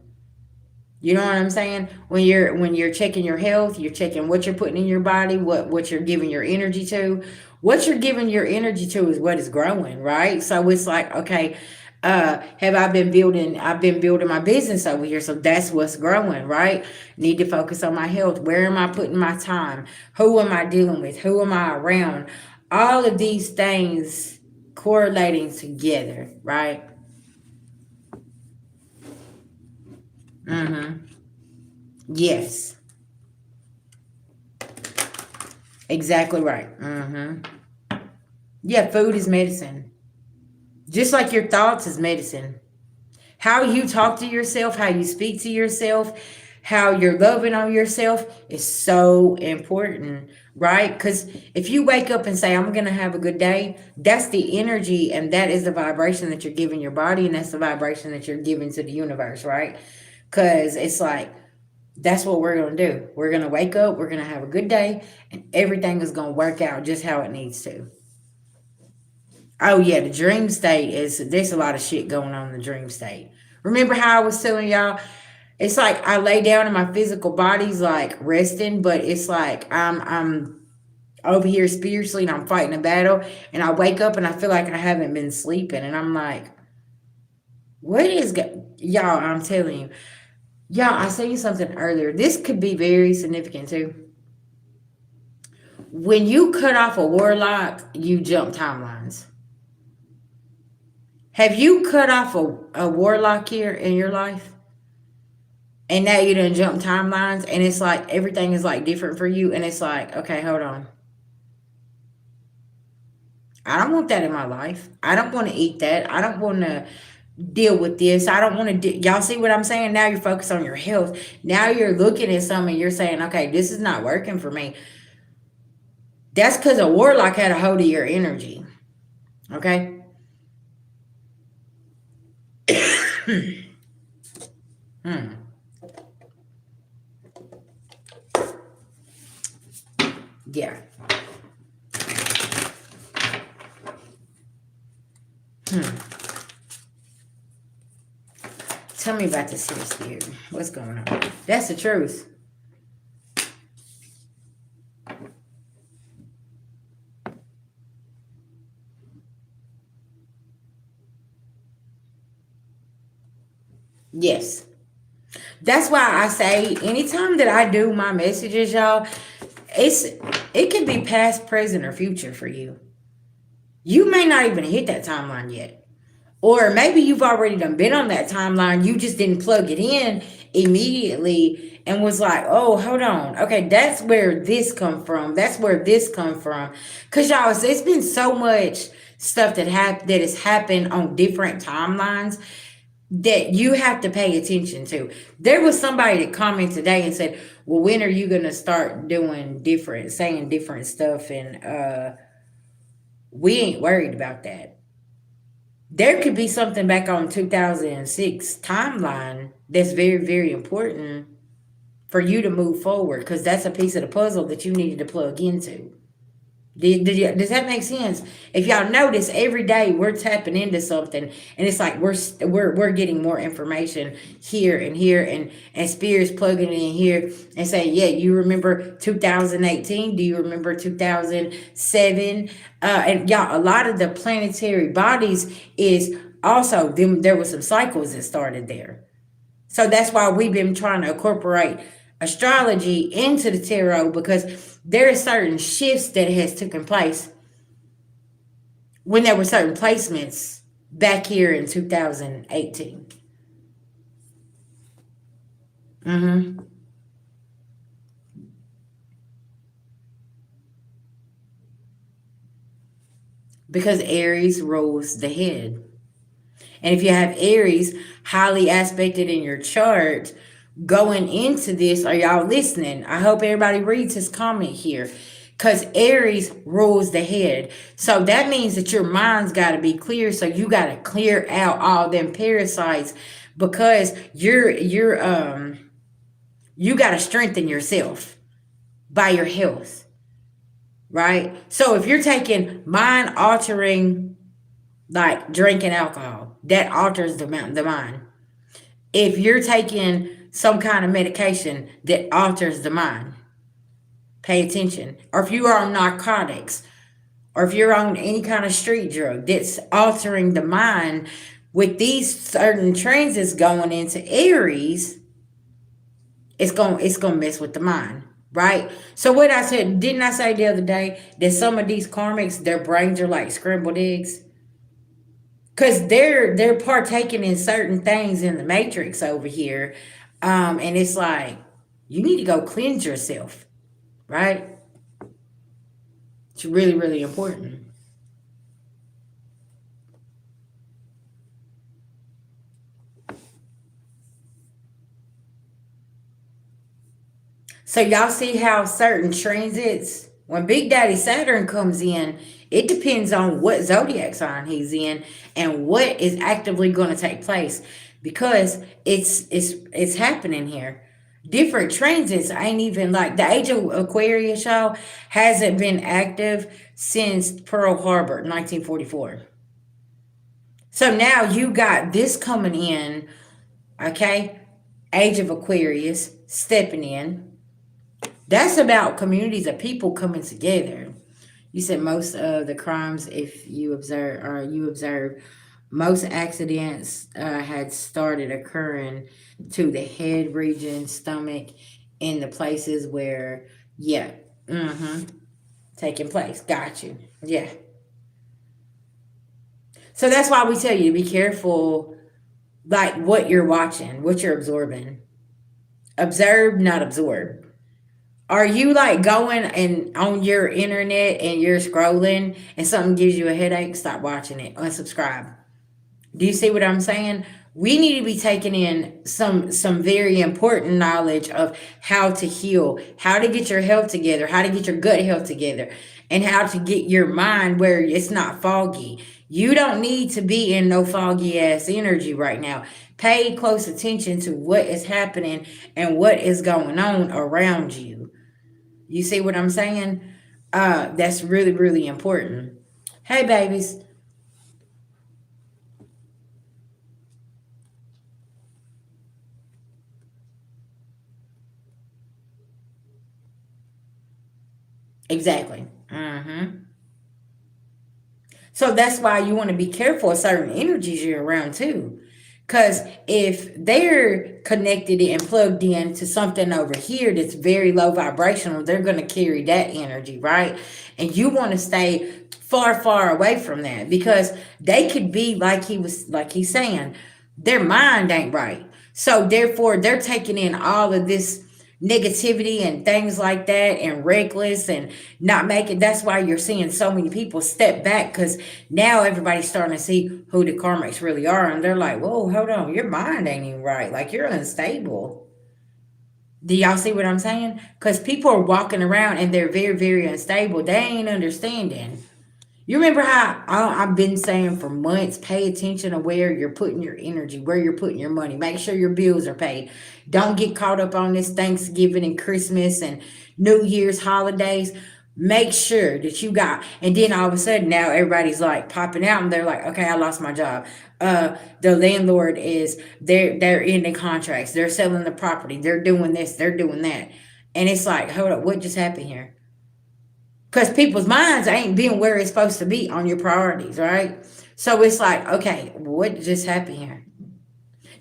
You know what I'm saying? When you're checking your health, you're checking what you're putting in your body, what you're giving your energy to. What you're giving your energy to is what is growing, right? So it's like, okay, have I been building I've been building my business over here, so that's what's growing, right? Need to focus on my health. Where am I putting my time? Who am I dealing with? Who am I around? All of these things correlating together, right? Mm-hmm. Yes. Exactly right. Mm-hmm. Yeah, food is medicine. Just like your thoughts is medicine. How you talk to yourself, how you speak to yourself, how you're loving on yourself is so important, right? Because if you wake up and say, I'm going to have a good day, that's the energy and that is the vibration that you're giving your body, and that's the vibration that you're giving to the universe, right? Because it's like, that's what we're going to do. We're going to wake up, we're going to have a good day, and everything is going to work out just how it needs to. Oh yeah, the dream state is there's a lot of shit going on in the dream state. Remember how I was telling y'all, it's like I lay down and my physical body's like resting, but it's like I'm over here spiritually and I'm fighting a battle, and I wake up and I feel like I haven't been sleeping, and I'm like, what is y'all? I'm telling you, y'all. I seen you something earlier. This could be very significant too. When you cut off a warlock, you jump timelines. Have you cut off a warlock here in your life? And now you done jump timelines, and it's like everything is like different for you, and it's like, okay, hold on. I don't want that in my life. I don't want to eat that. I don't want to deal with this. I don't want to y'all see what I'm saying? Now you're focused on your health. Now you're looking at something, you're saying, okay, this is not working for me. That's because a warlock had a hold of your energy. Okay? Hmm. Yeah. Hmm. Tell me about this here spirit. What's going on? That's the truth. Yes. That's why I say anytime that I do my messages, y'all, it's it can be past, present, or future for you. You may not even hit that timeline yet. Or maybe you've already done been on that timeline. You just didn't plug it in immediately and was like, oh, hold on. Okay, that's where this come from. That's where this come from. Cause y'all, it's been so much stuff that has happened on different timelines that you have to pay attention to. There was somebody that commented today and said, well, when are you gonna start doing different, saying different stuff? And we ain't worried about that. There could be something back on 2006 timeline that's very, very important for you to move forward, because that's a piece of the puzzle that you needed to plug into. Does that make sense? If y'all notice, every day we're tapping into something, and it's like we're getting more information here and here, and spirits plugging it in here and saying, yeah, you remember 2018? Do you remember 2007? And y'all, a lot of the planetary bodies is also them. There was some cycles that started there. So that's why we've been trying to incorporate astrology into the tarot, because there are certain shifts that has taken place when there were certain placements back here in 2018. Mm-hmm. Because Aries rules the head. And if you have Aries highly aspected in your chart, going into this, are y'all listening? I hope everybody reads his comment here. Because Aries rules the head. So that means that your mind's got to be clear. So you got to clear out all them parasites, because you got to strengthen yourself by your health, right? So if you're taking mind altering, like drinking alcohol, that alters the mind. If you're taking some kind of medication that alters the mind, pay attention. Or if you are on narcotics, or if you're on any kind of street drug that's altering the mind, with these certain transits going into Aries, it's gonna mess with the mind, right? So what I said, didn't I say the other day that some of these karmics, their brains are like scrambled eggs? Because they're partaking in certain things in the matrix over here, and it's like you need to go cleanse yourself, right? It's really, really important. So y'all see how certain transits, when Big Daddy Saturn comes in, it depends on what zodiac sign he's in and what is actively going to take place, because it's happening here. Different transits ain't even like the age of Aquarius, y'all, hasn't been active since Pearl Harbor, 1944. So now you got this coming in, okay? Age of Aquarius stepping in. That's about communities of people coming together. You said most of the crimes, if you observe, most accidents had started occurring to the head region, stomach, in the places where, yeah, mm-hmm, taking place. Got you. Yeah. So that's why we tell you to be careful, like what you're watching, what you're absorbing. Observe, not absorb. Are you like going and on your internet and you're scrolling and something gives you a headache? Stop watching it. Unsubscribe. Do you see what I'm saying? We need to be taking in some very important knowledge of how to heal, how to get your health together, how to get your gut health together, and how to get your mind where it's not foggy. You don't need to be in no foggy ass energy right now. Pay close attention to what is happening and what is going on around you. You see what I'm saying? That's really, really important. Hey, babies. Exactly. Mm-hmm. So that's why you want to be careful of certain energies you're around too. Because if they're connected and plugged in to something over here that's very low vibrational, they're going to carry that energy, right? And you want to stay far, far away from that, because they could be like he's saying, their mind ain't right. So therefore, they're taking in all of this negativity and things like that, and reckless and not making. That's why you're seeing so many people step back, because now everybody's starting to see who the karmics really are, and they're like, whoa, hold on, your mind ain't even right, like you're unstable. Do y'all see what I'm saying? Because people are walking around and they're very, very unstable. They ain't understanding. You remember how I've been saying for months, pay attention to where you're putting your energy, where you're putting your money. Make sure your bills are paid. Don't get caught up on this Thanksgiving and Christmas and New Year's holidays. Make sure that you got, and then all of a sudden now everybody's like popping out and they're like, okay, I lost my job. The landlord is they're ending contracts, they're selling the property, they're doing this, they're doing that. And it's like, hold up, what just happened here? Because people's minds ain't being where it's supposed to be on your priorities, right? So it's like, okay, what just happened here?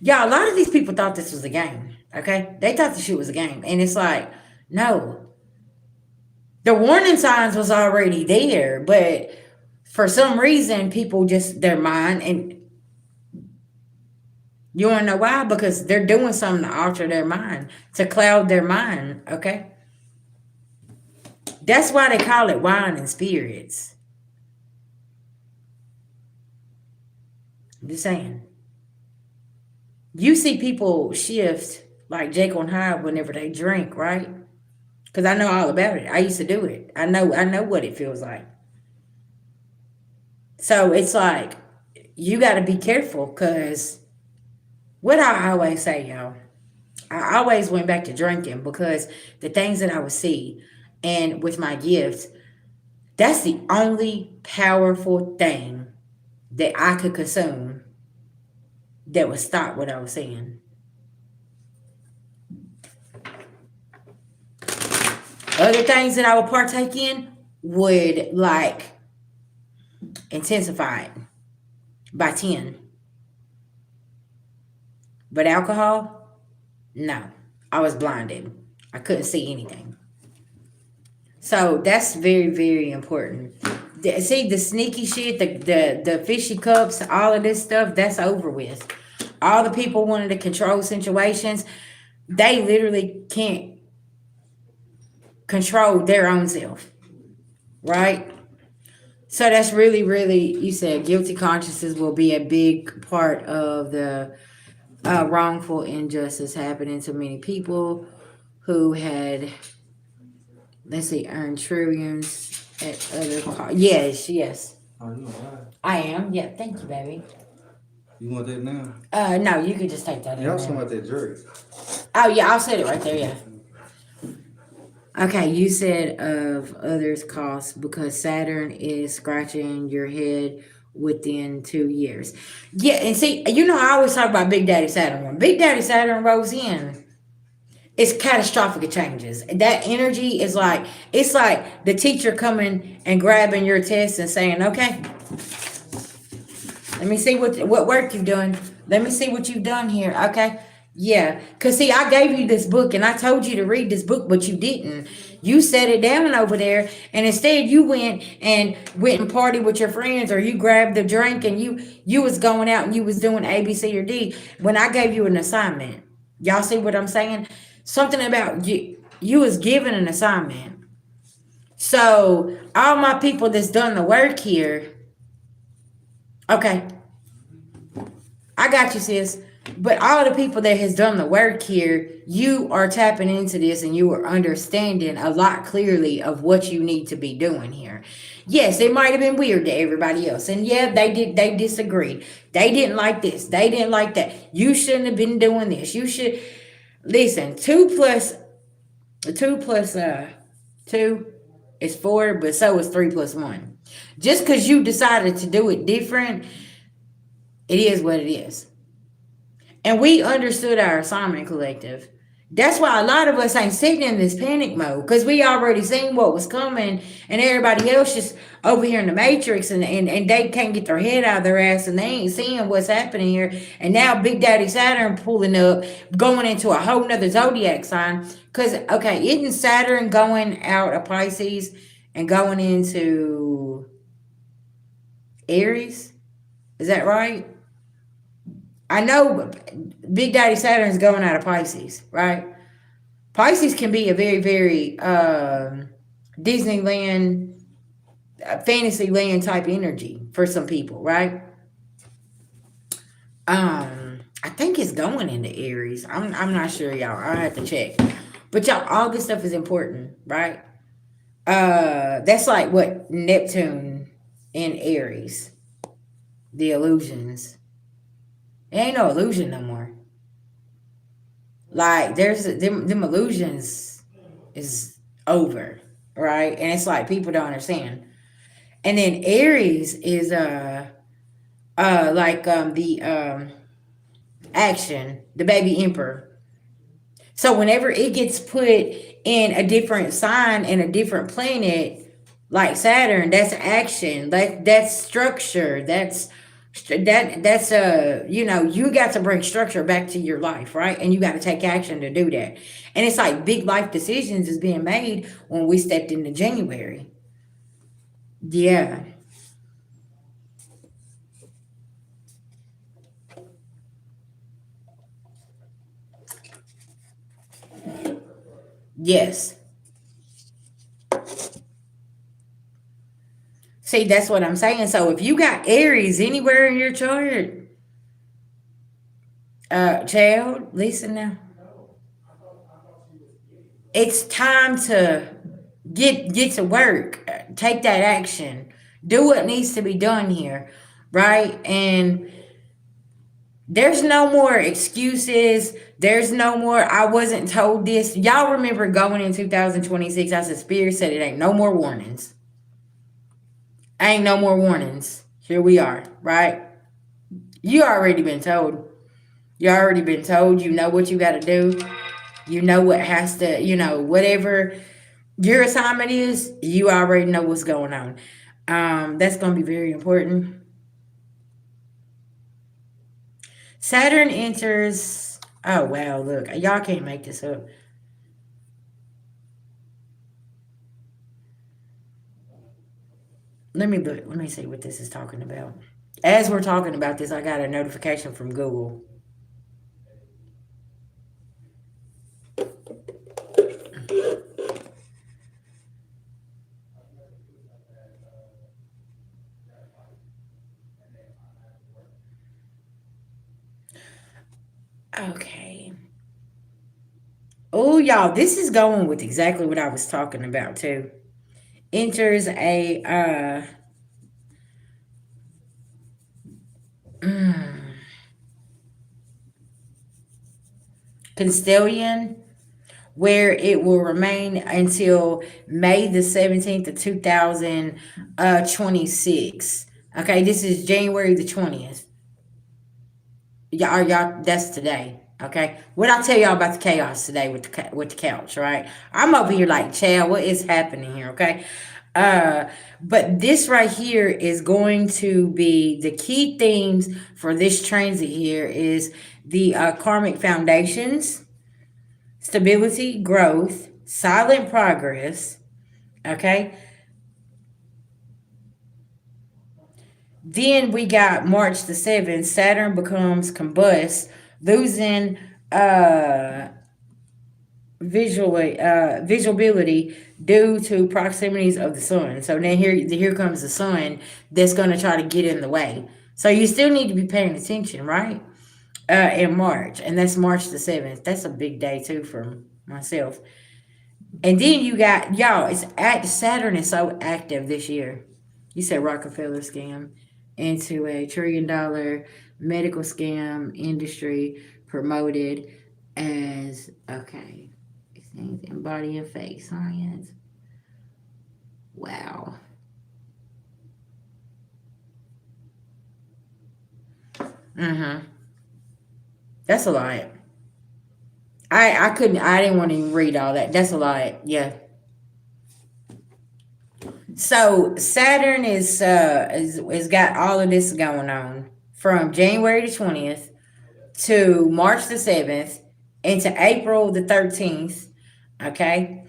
Yeah, a lot of these people thought this was a game, okay? They thought the shit was a game. And it's like, no. The warning signs was already there, but for some reason, people just, their mind, and you want to know why? Because they're doing something to alter their mind, to cloud their mind, okay? That's why they call it wine and spirits. I'm just saying. You see people shift like Jekyll and Hyde whenever they drink, right? Because I know all about it. I used to do it. I know what it feels like. So it's like you got to be careful because what I always say, y'all, I always went back to drinking because the things that I would see and with my gifts, that's the only powerful thing that I could consume that would stop what I was saying. Other things that I would partake in would like intensify it by 10. But alcohol, no. I was blinded. I couldn't see anything. So that's very, very important. See the sneaky shit, the fishy cups, all of this stuff, that's over with. All the people wanting to control situations, they literally can't control their own self, right? So that's really, really, you said guilty consciences will be a big part of the wrongful injustice happening to many people who had, let's see, earned trillions at other. Yes, yes. Oh, you alright? I am. Yeah, thank you, baby. You want that now? No, you could just take that. Yeah, I was talking about that jerk. Oh yeah, I'll set it right there. Yeah. Okay, you said of others' costs because Saturn is scratching your head within 2 years. Yeah, and see, you know, I always talk about Big Daddy Saturn. When Big Daddy Saturn rolls in, it's catastrophic changes. That energy is like, it's like the teacher coming and grabbing your test and saying, okay, let me see what work you've done. Let me see what you've done here. Okay. Yeah. Cause see, I gave you this book and I told you to read this book, but you didn't. You set it down over there and instead you went and party with your friends or you grabbed the drink and you was going out and you was doing A, B, C, or D when I gave you an assignment. Y'all see what I'm saying? Something about you was given an assignment. So all my people that's done the work here, okay, I got you, sis. But all the people that has done the work here, you are tapping into this and you are understanding a lot clearly of what you need to be doing here. Yes, it might have been weird to everybody else. And yeah, they disagreed. They didn't like this. They didn't like that. You shouldn't have been doing this. You should listen, two plus 2 is 4, but so is 3 plus 1. Just because you decided to do it different, it is what it is. And we understood our assignment collective. That's why a lot of us ain't sitting in this panic mode because we already seen what was coming and everybody else just over here in the matrix and they can't get their head out of their ass and they ain't seeing what's happening here. And now Big Daddy Saturn pulling up, going into a whole nother zodiac sign. Because, okay, isn't Saturn going out of Pisces and going into Aries? Is that right? I know Big Daddy Saturn is going out of Pisces, right? Pisces can be a very, very Disneyland, Fantasyland type energy for some people, right? I think it's going into Aries. I'm not sure, y'all. I have to check. But y'all, all this stuff is important, right? That's like what Neptune in Aries. The illusions. It ain't no illusion no more. Like there's them illusions is over, right? And it's like people don't understand. And then Aries is like the action, the baby emperor. So whenever it gets put in a different sign and a different planet, like Saturn, that's action. That's structure. That's you got to bring structure back to your life, right? And you got to take action to do that. And it's like big life decisions is being made when we stepped into January. Yeah. Yes. See, that's what I'm saying. So if you got Aries anywhere in your chart, child, listen now. It's time to get to work. Take that action. Do what needs to be done here, right? And there's no more excuses. There's no more I wasn't told this. Y'all remember going in 2026, I said Spirit said it ain't no more warnings. Ain't no more warnings. Here we are, right? You already been told. You already been told. You know what you got to do. You know what has to, whatever your assignment is, you already know what's going on. That's going to be very important. Saturn enters. Oh, wow. Look, y'all can't make this up. Let me look. Let me see what this is talking about. As we're talking about this, I got a notification from Google. Okay. Oh, y'all, this is going with exactly what I was talking about, too. Enters a constellium where it will remain until May the 17th of 2026. Okay, this is January the 20th. Y'all, that's today. Okay, what I tell y'all about the chaos today with the couch, right? I'm over here like, Chad, what is happening here? Okay, but this right here is going to be the key themes for this transit here is the karmic foundations, stability, growth, silent progress. Okay, then we got March the 7th, Saturn becomes combust, losing visibility due to proximities of the sun. So then here comes the sun that's going to try to get in the way. So you still need to be paying attention, right? In March, and that's March the 7th. That's a big day too for myself. And then you got y'all. Saturn is so active this year. You said Rockefeller scam into $1 trillion medical scam industry promoted as okay. Things in body and face science. Wow. Mm-hmm. That's a lot. I didn't want to even read all that. That's a lot. Yeah. So Saturn is got all of this going on from January the 20th to March the 7th into April the 13th. Okay.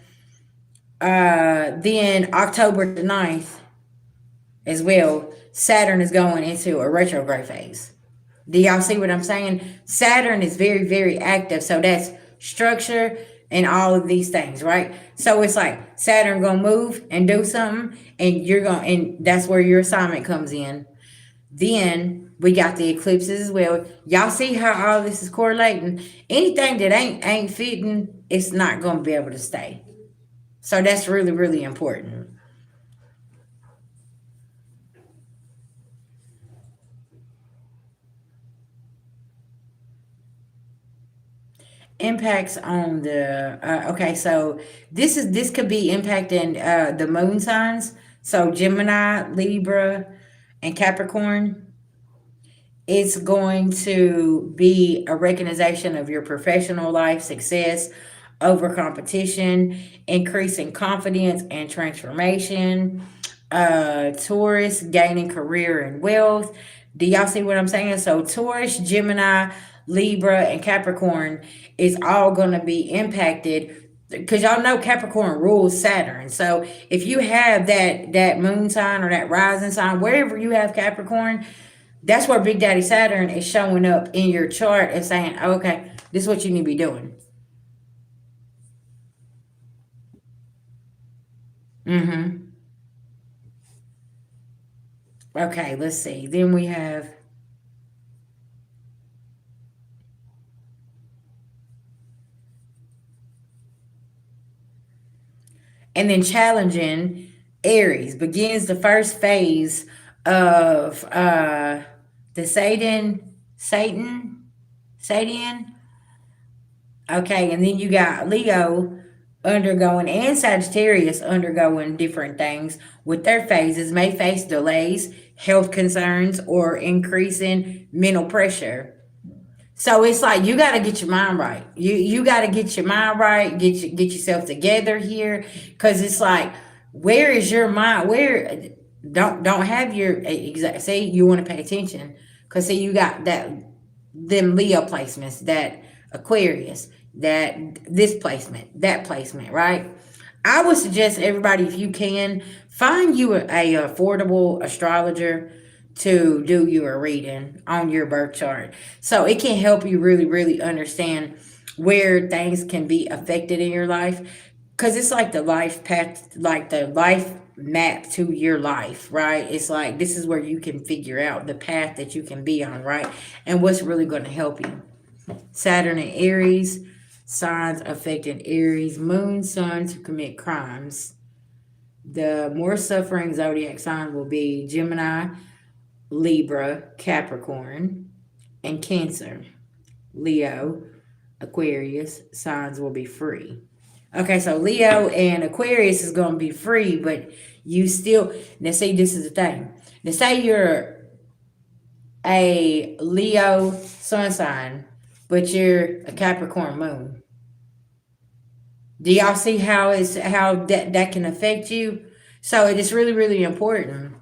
Then October the 9th as well. Saturn is going into a retrograde phase. Do y'all see what I'm saying? Saturn is very, very active. So that's structure and all of these things, right? So it's like Saturn gonna move and do something, and and that's where your assignment comes in. Then we got the eclipses as well. Y'all see how all this is correlating? Anything that ain't fitting, it's not gonna be able to stay. So that's really, really important. Impacts on the okay, so this could be impacting the moon signs. So Gemini, Libra, and Capricorn. It's going to be a recognition of your professional life success over competition, increasing confidence and transformation. Taurus gaining career and wealth. Do y'all see what I'm saying? So Taurus, Gemini, Libra, and Capricorn is all going to be impacted because y'all know Capricorn rules Saturn. So if you have that moon sign or that rising sign, wherever you have Capricorn, that's where Big Daddy Saturn is showing up in your chart and saying, oh, okay, this is what you need to be doing. Mm-hmm. Okay, let's see. Then we have, and then challenging Aries begins the first phase of the Satan. Okay, and then you got Leo undergoing and Sagittarius undergoing different things with their phases may face delays, health concerns, or increasing mental pressure. So it's like you got to get your mind right. You got to get your mind right. Get yourself together here, because it's like, where is your mind? Where don't have your exact. Say you want to pay attention, because see you got that them Leo placements, that Aquarius, that this placement, that placement, right? I would suggest everybody, if you can, find you a affordable astrologer to do your reading on your birth chart. So it can help you really, really understand where things can be affected in your life. Because it's like the life path, like the life map to your life, right? It's like this is where you can figure out the path that you can be on, right? And what's really going to help you. Saturn and Aries, signs affecting Aries, moon, sun to commit crimes. The more suffering zodiac sign will be Gemini, Libra, Capricorn, and Cancer. Leo, Aquarius, signs will be free. Okay, so Leo and Aquarius is going to be free, but you still, now see, this is the thing. Now say you're a Leo sun sign, but you're a Capricorn moon. Do y'all see how that can affect you? So it is really, really important.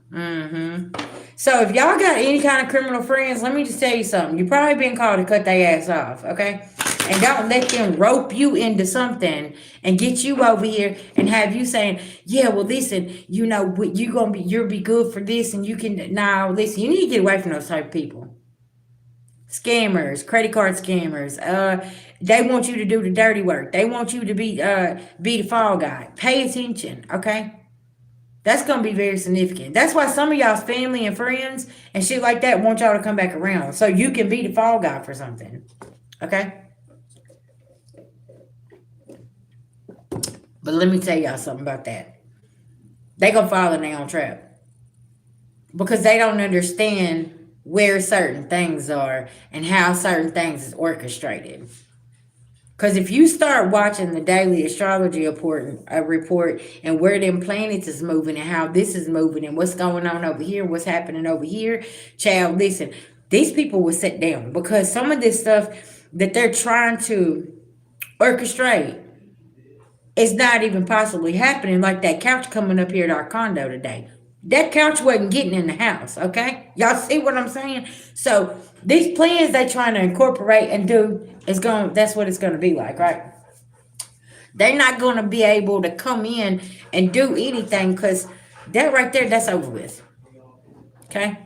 So if y'all got any kind of criminal friends, let me just tell you something. You probably been called to cut their ass off, okay? And don't let them rope you into something and get you over here and have you saying, yeah, well, listen, you know, you'll be good for this, and you can now listen. You need to get away from those type of people. Scammers, credit card scammers. They want you to do the dirty work. They want you to be the fall guy. Pay attention, okay? That's gonna be very significant. That's why some of y'all's family and friends and shit like that want y'all to come back around, so you can be the fall guy for something. Okay? But let me tell y'all something about that. They gonna fall in their own trap. Because they don't understand where certain things are and how certain things is orchestrated. Because if you start watching the daily astrology report and where them planets is moving and how this is moving and what's going on over here, what's happening over here, child, listen, these people will sit down, because some of this stuff that they're trying to orchestrate is not even possibly happening. Like that couch coming up here at our condo today. That couch wasn't getting in the house, okay? Y'all see what I'm saying? So these plans they trying to incorporate and do that's what it's gonna be like, right? They're not gonna be able to come in and do anything, because that right there, that's over with. Okay?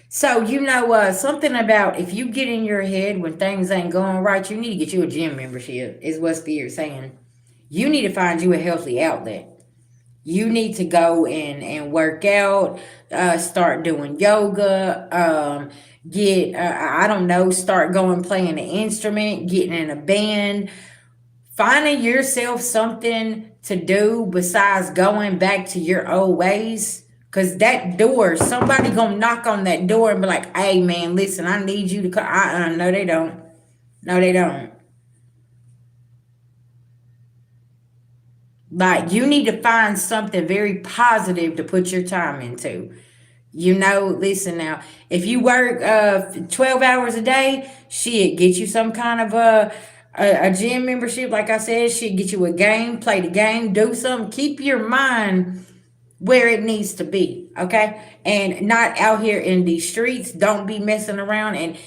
So you know something about, if you get in your head when things ain't going right, you need to get you a gym membership, is what Spirit's saying. You need to find you a healthy outlet. You need to go and work out, start doing yoga, get, I don't know, start going playing an instrument, getting in a band, finding yourself something to do besides going back to your old ways. Cause that door, somebody gonna knock on that door and be like, "Hey, man, listen, I need you to come." No, they don't. No, they don't. Like, you need to find something very positive to put your time into. Listen now, if you work 12 hours a day, shit, get you some kind of a gym membership. Like I said, shit, get you a game, play the game, do something. Keep your mind where it needs to be, okay? And not out here in these streets. Don't be messing around. And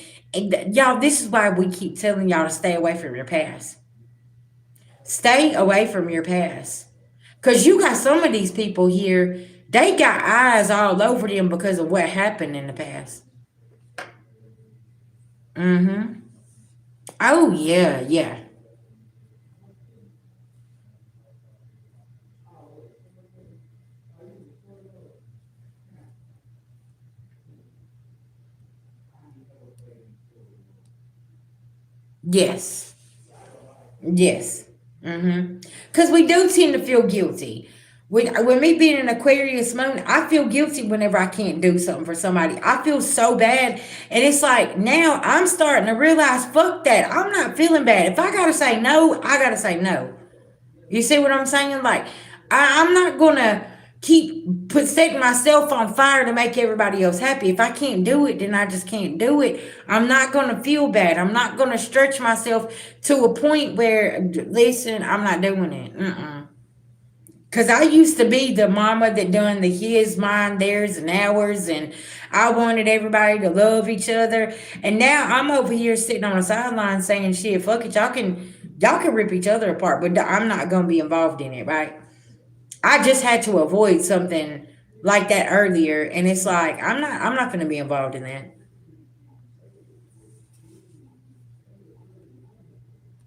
y'all, this is why we keep telling y'all to stay away from your past. Stay away from your past. Because you got some of these people here, they got eyes all over them because of what happened in the past. Mm-hmm. Oh, yeah, yeah. Yes. Yes. Mm-hmm. Because we do tend to feel guilty. With me being an Aquarius moon, I feel guilty whenever I can't do something for somebody. I feel so bad. And it's like now I'm starting to realize, fuck that. I'm not feeling bad. If I gotta say no, I gotta say no. You see what I'm saying? Like, I'm not gonna setting myself on fire to make everybody else happy. If I can't do it, then I just can't do it. I'm not gonna feel bad. I'm not gonna stretch myself to a point where, listen, I'm not doing it. Cause I used to be the mama that done the his, mine, theirs, and ours, and I wanted everybody to love each other. And now I'm over here sitting on the sideline saying, "Shit, fuck it, y'all can rip each other apart, but I'm not gonna be involved in it, right?" I just had to avoid something like that earlier, and it's like I'm not gonna be involved in that.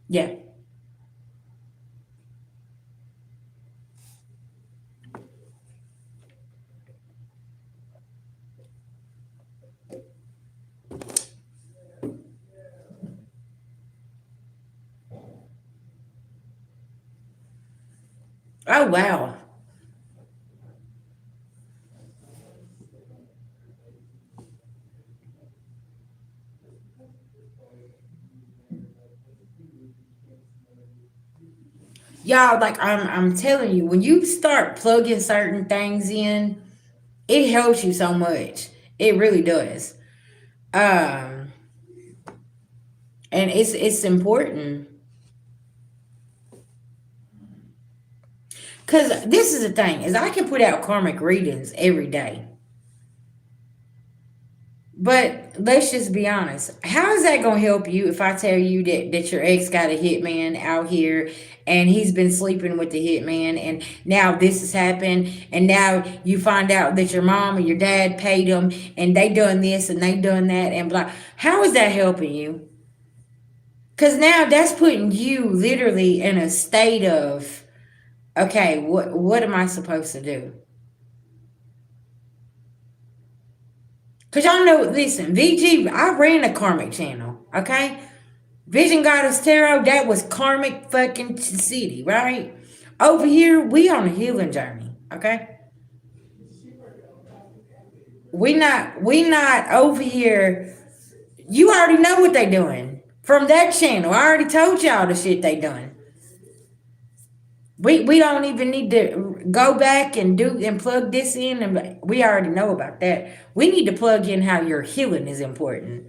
Yeah. Oh wow. Y'all, like I'm telling you, when you start plugging certain things in, it helps you so much. It really does. Um, and it's important because this is the thing is I can put out karmic readings every day, but let's just be honest. How is that gonna help you if I tell you that your ex got a hitman out here and he's been sleeping with the hitman and now this has happened and now you find out that your mom or your dad paid them and they done this and they done that and blah. How is that helping you? Because now that's putting you literally in a state of, okay, what am I supposed to do? Because y'all know, listen, VG, I ran a karmic channel, okay? Vision Goddess Tarot, that was karmic fucking city, right? Over here, we on a healing journey, okay? We not over here. You already know what they doing. From that channel, I already told y'all the shit they done. We don't even need to go back and do and plug this in, and we already know about that. We need to plug in how your healing is important.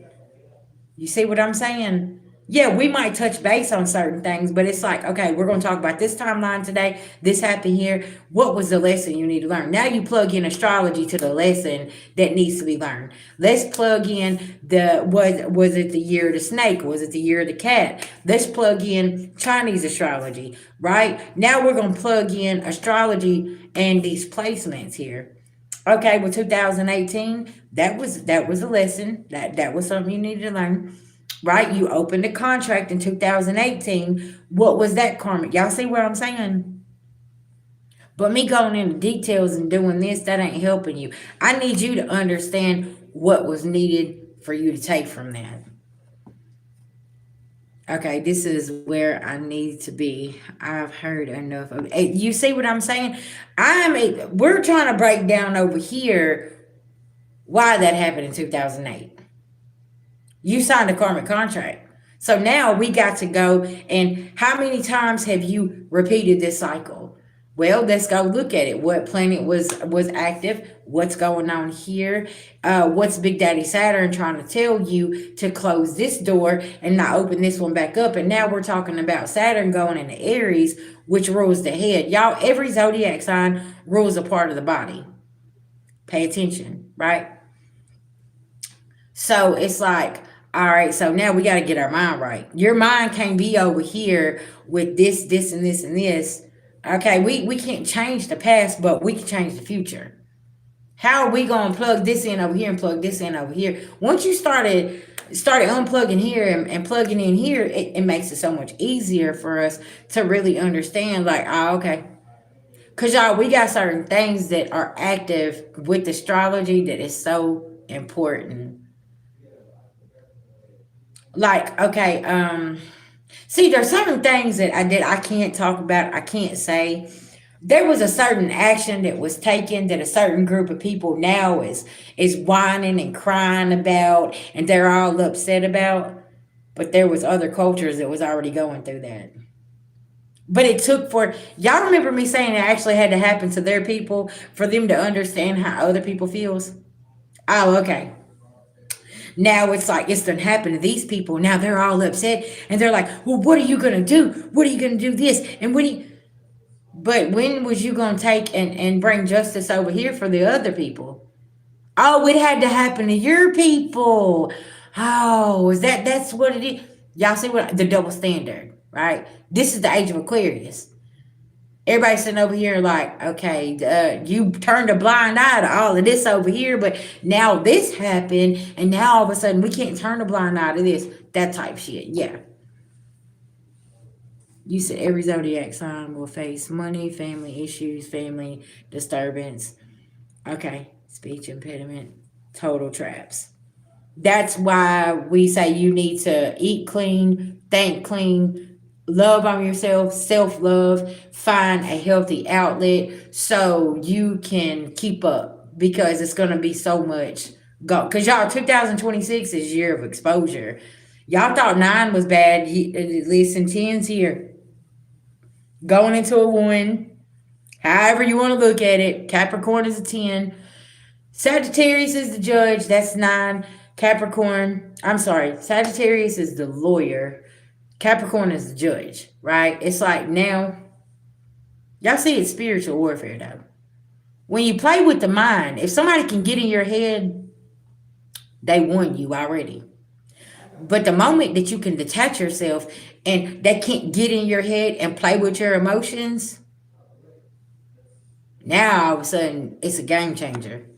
You see what I'm saying? Yeah, we might touch base on certain things, but it's like, okay, we're going to talk about this timeline today. This happened here. What was the lesson you need to learn? Now you plug in astrology to the lesson that needs to be learned. Let's plug in was it the year of the snake? Was it the year of the cat? Let's plug in Chinese astrology, right? Now we're going to plug in astrology and these placements here. Okay, well, 2018, that was a lesson. That was something you needed to learn. Right? You opened a contract in 2018. What was that karmic? Y'all see what I'm saying? But me going into details and doing this, that ain't helping you. I need you to understand what was needed for you to take from that. Okay, this is where I need to be. I've heard enough of it. You see what I'm saying? We're trying to break down over here why that happened in 2008. You signed a karmic contract. So now we got to go, and how many times have you repeated this cycle? Well, let's go look at it. What planet was active? What's going on here? What's Big Daddy Saturn trying to tell you to close this door and not open this one back up? And now we're talking about Saturn going into Aries, which rules the head. Y'all, every zodiac sign rules a part of the body. Pay attention, right? So it's like, all right, so now we got to get our mind right. Your mind can't be over here with this, this, and this, and this. Okay, we can't change the past, but we can change the future. How are we going to plug this in over here and plug this in over here? Once you started unplugging here and plugging in here, it makes it so much easier for us to really understand, like, oh, okay. Because, y'all, we got certain things that are active with astrology that is so important. Like, okay, see, there's certain things that I can't talk about, I can't say. There was a certain action that was taken that a certain group of people now is whining and crying about, and they're all upset about. But there was other cultures that was already going through that. But it took for y'all remember me saying it actually had to happen to their people for them to understand how other people feels. Oh, okay. Now it's like it's done happened to these people. Now they're all upset and they're like, well, what are you gonna do? What are you gonna do this? And when you but when was you gonna take and bring justice over here for the other people? Oh, it had to happen to your people. Oh, that's what it is? Y'all see what the double standard, right? This is the age of Aquarius. Everybody sitting over here like, okay, you turned a blind eye to all of this over here, but now this happened, and now all of a sudden we can't turn a blind eye to this. That type shit, yeah. You said every zodiac sign will face money, family issues, family disturbance. Okay, speech impediment, total traps. That's why we say you need to eat clean, think clean, love on yourself, self love, find a healthy outlet so you can keep up because it's going to be so much go. Because y'all, 2026 is year of exposure. Y'all thought 9 was bad, listen, 10's here. Going into a 1, however you want to look at it. Capricorn is a 10. Sagittarius is the judge. That's 9. Capricorn, I'm sorry, Sagittarius is the lawyer. Capricorn is the judge, right? It's like now, y'all see it's spiritual warfare though. When you play with the mind, if somebody can get in your head, they won you already. But the moment that you can detach yourself and they can't get in your head and play with your emotions, now all of a sudden it's a game changer.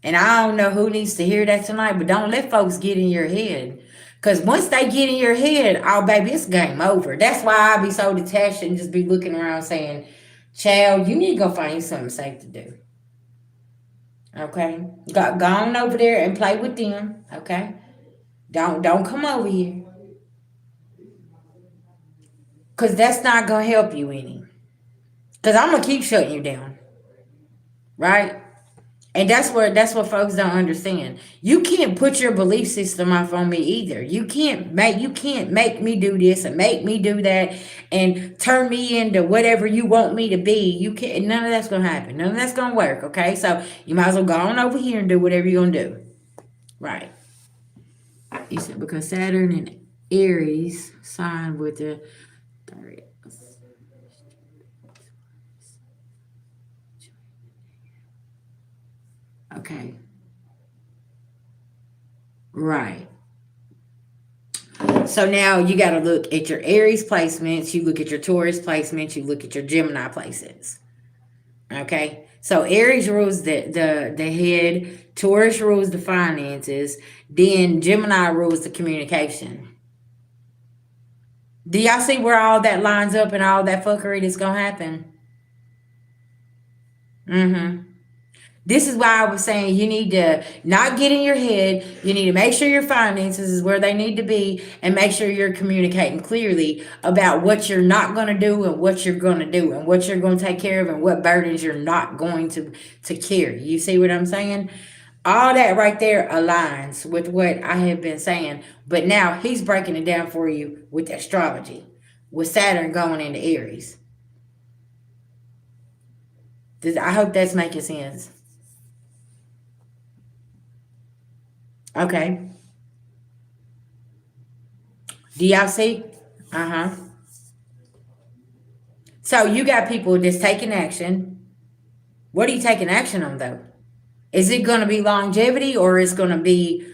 And I don't know who needs to hear that tonight, but don't let folks get in your head. Because once they get in your head, oh, baby, it's game over. That's why I be so detached and just be looking around saying, child, you need to go find you something safe to do. Okay? Go on over there and play with them. Okay? Don't come over here. Because that's not going to help you any. Because I'm going to keep shutting you down. Right? And that's what folks don't understand. You can't put your belief system off on me either. You can't make me do this and make me do that and turn me into whatever you want me to be. You can't. None of that's gonna happen. None of that's gonna work. Okay, so you might as well go on over here and do whatever you're gonna do. Right. You said because Saturn and Aries sign with the third. Okay. Right. So now you got to look at your Aries placements, you look at your Taurus placements, you look at your Gemini placements. Okay? So Aries rules the head, Taurus rules the finances, then Gemini rules the communication. Do y'all see where all that lines up and all that fuckery that's going to happen? Mm-hmm. This is why I was saying you need to not get in your head. You need to make sure your finances is where they need to be and make sure you're communicating clearly about what you're not going to do and what you're going to do and what you're going to take care of and what burdens you're not going to carry. You see what I'm saying? All that right there aligns with what I have been saying. But now he's breaking it down for you with astrology, with Saturn going into Aries. I hope that's making sense. Okay. Do y'all see? Uh huh. So you got people that's taking action. What are you taking action on though? Is it going to be longevity or is it going to be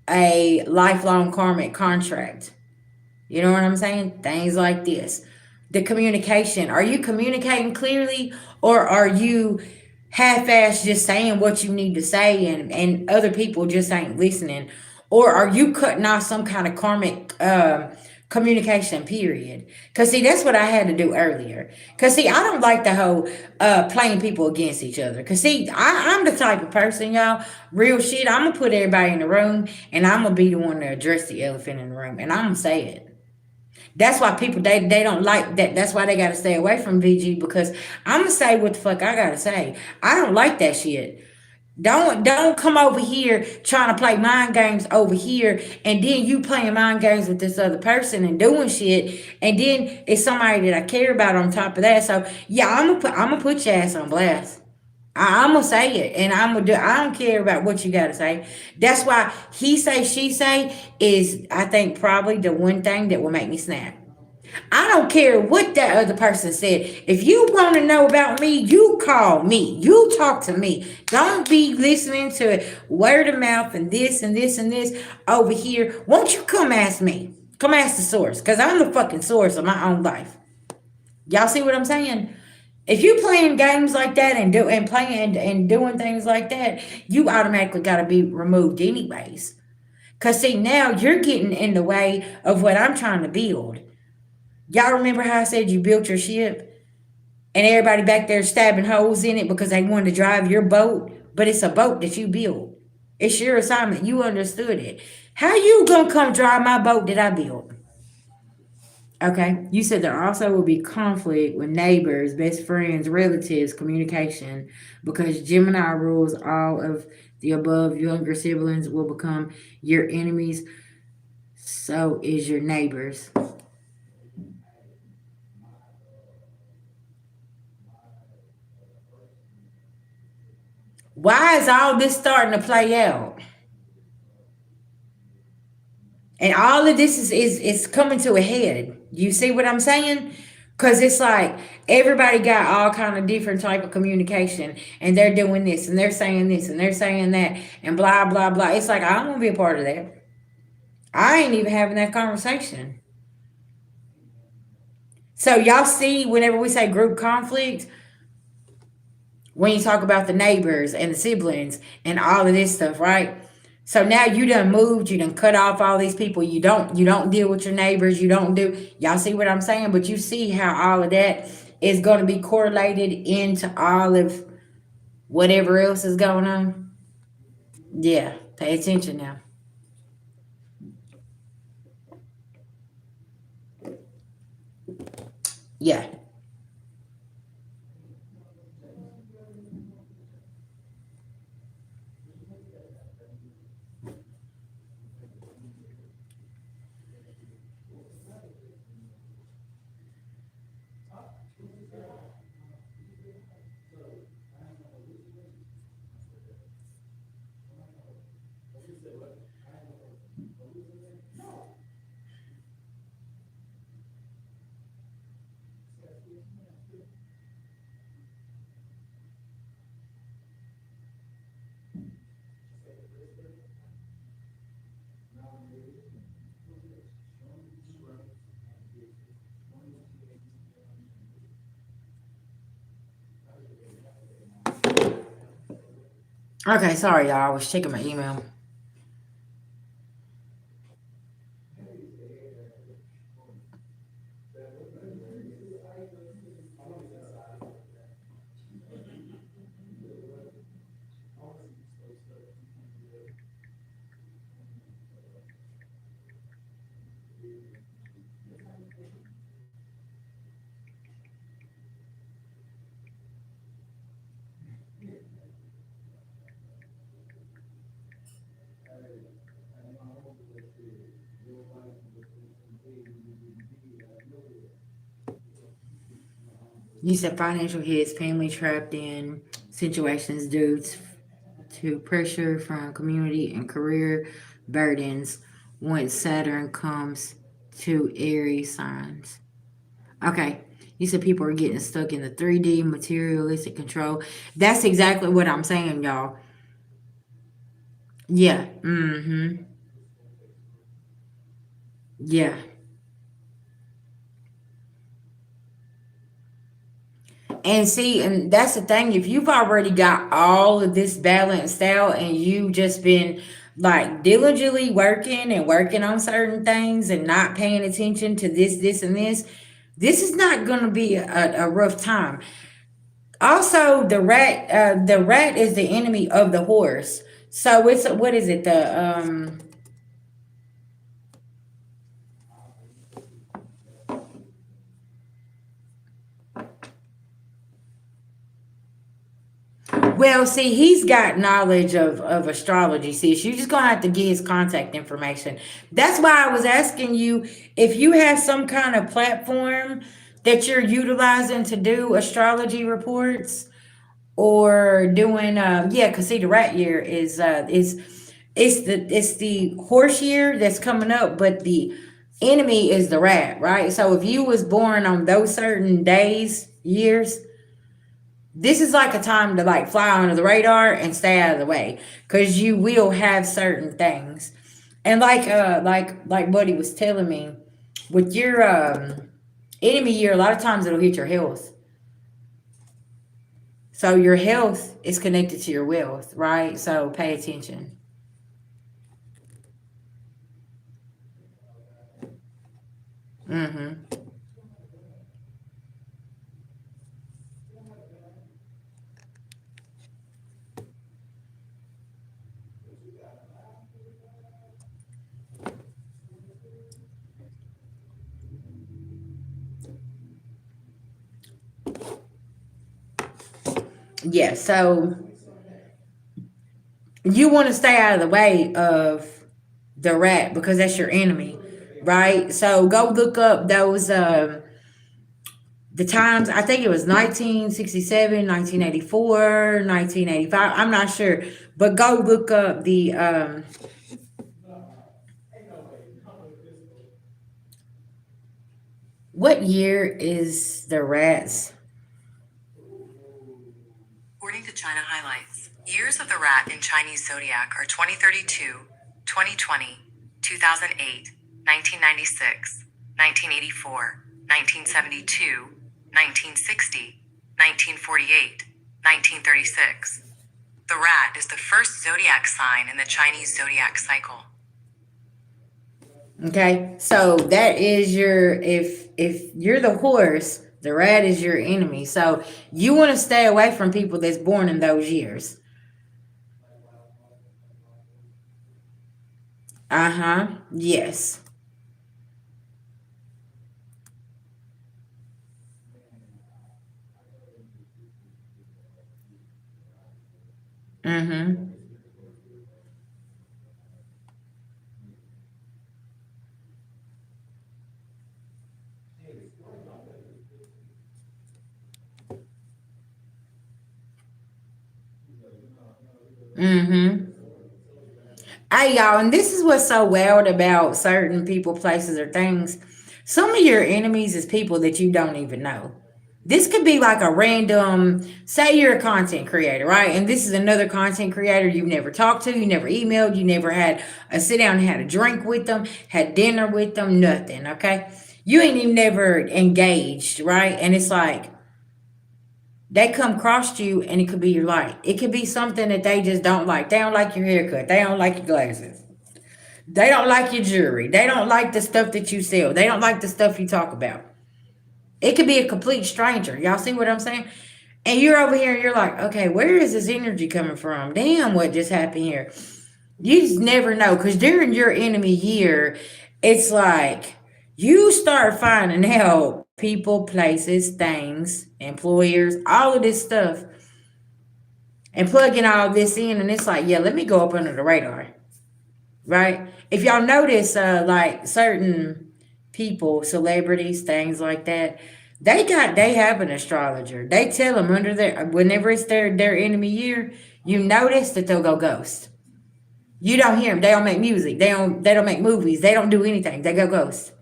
a lifelong karmic contract? You know what I'm saying? Things like this. The communication. Are you communicating clearly or are you half-ass just saying what you need to say and other people just ain't listening? Or are you cutting off some kind of karmic communication period? Because see, that's what I had to do earlier. Because see, I don't like the whole playing people against each other. Because see, I'm the type of person, y'all, real shit, I'm going to put everybody in the room and I'm going to be the one to address the elephant in the room. And I'm going to say it. That's why people they don't like that. That's why they gotta stay away from VG because I'm gonna say what the fuck I gotta say. I don't like that shit. Don't come over here trying to play mind games over here, and then you playing mind games with this other person and doing shit, and then it's somebody that I care about on top of that. So yeah, I'm gonna put your ass on blast. I'm gonna say it, and I'm gonna do. I don't care about what you gotta say. That's why he say she say is I think probably the one thing that will make me snap. I don't care what that other person said. If you want to know about me, you call me. You talk to me. Don't be listening to word of mouth and this and this and this over here. Won't you come ask me? Come ask the source, cause I'm the fucking source of my own life. Y'all see what I'm saying? If you playing games like that and playing and doing things like that, you automatically got to be removed anyways. Cause see now you're getting in the way of what I'm trying to build. Y'all remember how I said you built your ship and everybody back there stabbing holes in it because they wanted to drive your boat, but it's a boat that you built. It's your assignment. You understood it. How you gonna come drive my boat that I built? Okay. You said there also will be conflict with neighbors, best friends, relatives, communication, because Gemini rules all of the above. Younger siblings will become your enemies. So is your neighbors. Why is all this starting to play out? And all of this is coming to a head. You see what I'm saying? Because it's like everybody got all kind of different type of communication and they're doing this and they're saying this and they're saying that and blah blah blah. It's like I don't want to be a part of that. I ain't even having that conversation. So y'all see whenever we say group conflict, when you talk about the neighbors and the siblings and all of this stuff, right? So now you done moved, you done cut off all these people. You don't deal with your neighbors. You don't do y'all see what I'm saying? But you see how all of that is going to be correlated into all of whatever else is going on. Yeah, pay attention now. Yeah. Okay, sorry y'all. I was checking my email. You said financial hits, family trapped in situations due to pressure from community and career burdens once Saturn comes to Aries signs. Okay. You said people are getting stuck in the 3D materialistic control. That's exactly what I'm saying, y'all. Yeah. Mm-hmm. Yeah. And see, and that's the thing. If you've already got all of this balanced out and you've just been like diligently working and working on certain things and not paying attention to this, and this is not going to be a rough time. Also, the rat is the enemy of the horse. So it's what is it? Well, see, he's got knowledge of astrology. See, so you're just gonna have to get his contact information. That's why I was asking you if you have some kind of platform that you're utilizing to do astrology reports or doing yeah, because see the rat year is the horse year that's coming up, but the enemy is the rat, right? So if you was born on those certain days, years, this is like a time to like fly under the radar and stay out of the way because you will have certain things. And like Buddy was telling me, with your enemy year, a lot of times it'll hit your health. So your health is connected to your wealth, right? So pay attention. Mm-hmm. Yeah, so you want to stay out of the way of the rat because that's your enemy, right? So go look up those the times. I think it was 1967, 1984, 1985. I'm not sure, but go look up the what year is the rats? According to China Highlights, years of the rat in Chinese zodiac are 2032, 2020, 2008, 1996, 1984, 1972, 1960, 1948, 1936. The rat is the first zodiac sign in the Chinese zodiac cycle. Okay, so that is your if you're the horse, the rat is your enemy. So you want to stay away from people that's born in those years. Uh huh. Yes. Mm-hmm. Mm-hmm. Hey y'all, and this is what's so wild about certain people, places, or things. Some of your enemies is people that you don't even know. This could be like a random, say you're a content creator, right? And this is another content creator you've never talked to, you never emailed, you never had a sit down and had a drink with them, had dinner with them, nothing, okay? You ain't even never engaged, right? And it's like, they come across you and it could be your light. It could be something that they just don't like. They don't like your haircut. They don't like your glasses. They don't like your jewelry. They don't like the stuff that you sell. They don't like the stuff you talk about. It could be a complete stranger. Y'all see what I'm saying? And you're over here and you're like, okay, where is this energy coming from? Damn, what just happened here? You just never know. Because during your enemy year, it's like you start finding out people, places, things, employers, all of this stuff, and plugging all this in. And it's like, yeah, let me go up under the radar, right? If y'all notice, like certain people, celebrities, things like that, They have an astrologer. They tell them under their whenever it's their enemy year, you notice that they'll go ghost. You don't hear them. They don't make music. They don't make movies. They don't do anything. They go ghost.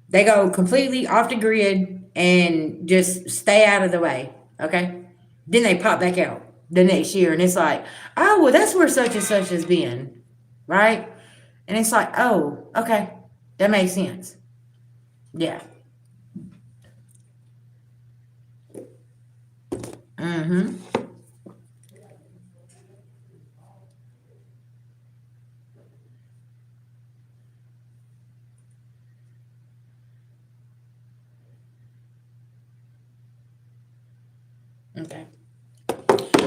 They go completely off the grid and just stay out of the way. Okay. Then they pop back out the next year, and it's like, oh well, that's where such and such has been, right? And it's like, oh, okay, that makes sense. Yeah. Mm-hmm. Okay.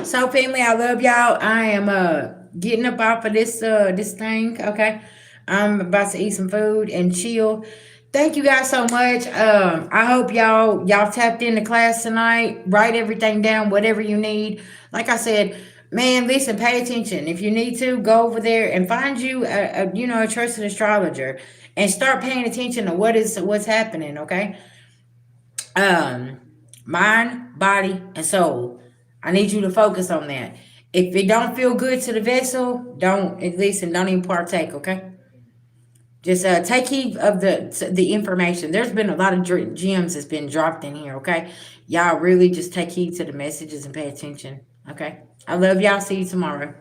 So family, I love y'all. I am getting up off of this thing. Okay. I'm about to eat some food and chill. Thank you guys so much. I hope y'all tapped into class tonight. Write everything down, whatever you need. Like I said, man, listen, pay attention. If you need to, go over there and find you a trusted astrologer and start paying attention to what's happening, okay? um Mind, body, and soul. I need you to focus on that. If it don't feel good to the vessel, don't at least and don't even partake, okay? Just take heed of the information. There's been a lot of gems that's been dropped in here, okay? Y'all really just take heed to the messages and pay attention, okay? I love y'all. See you tomorrow.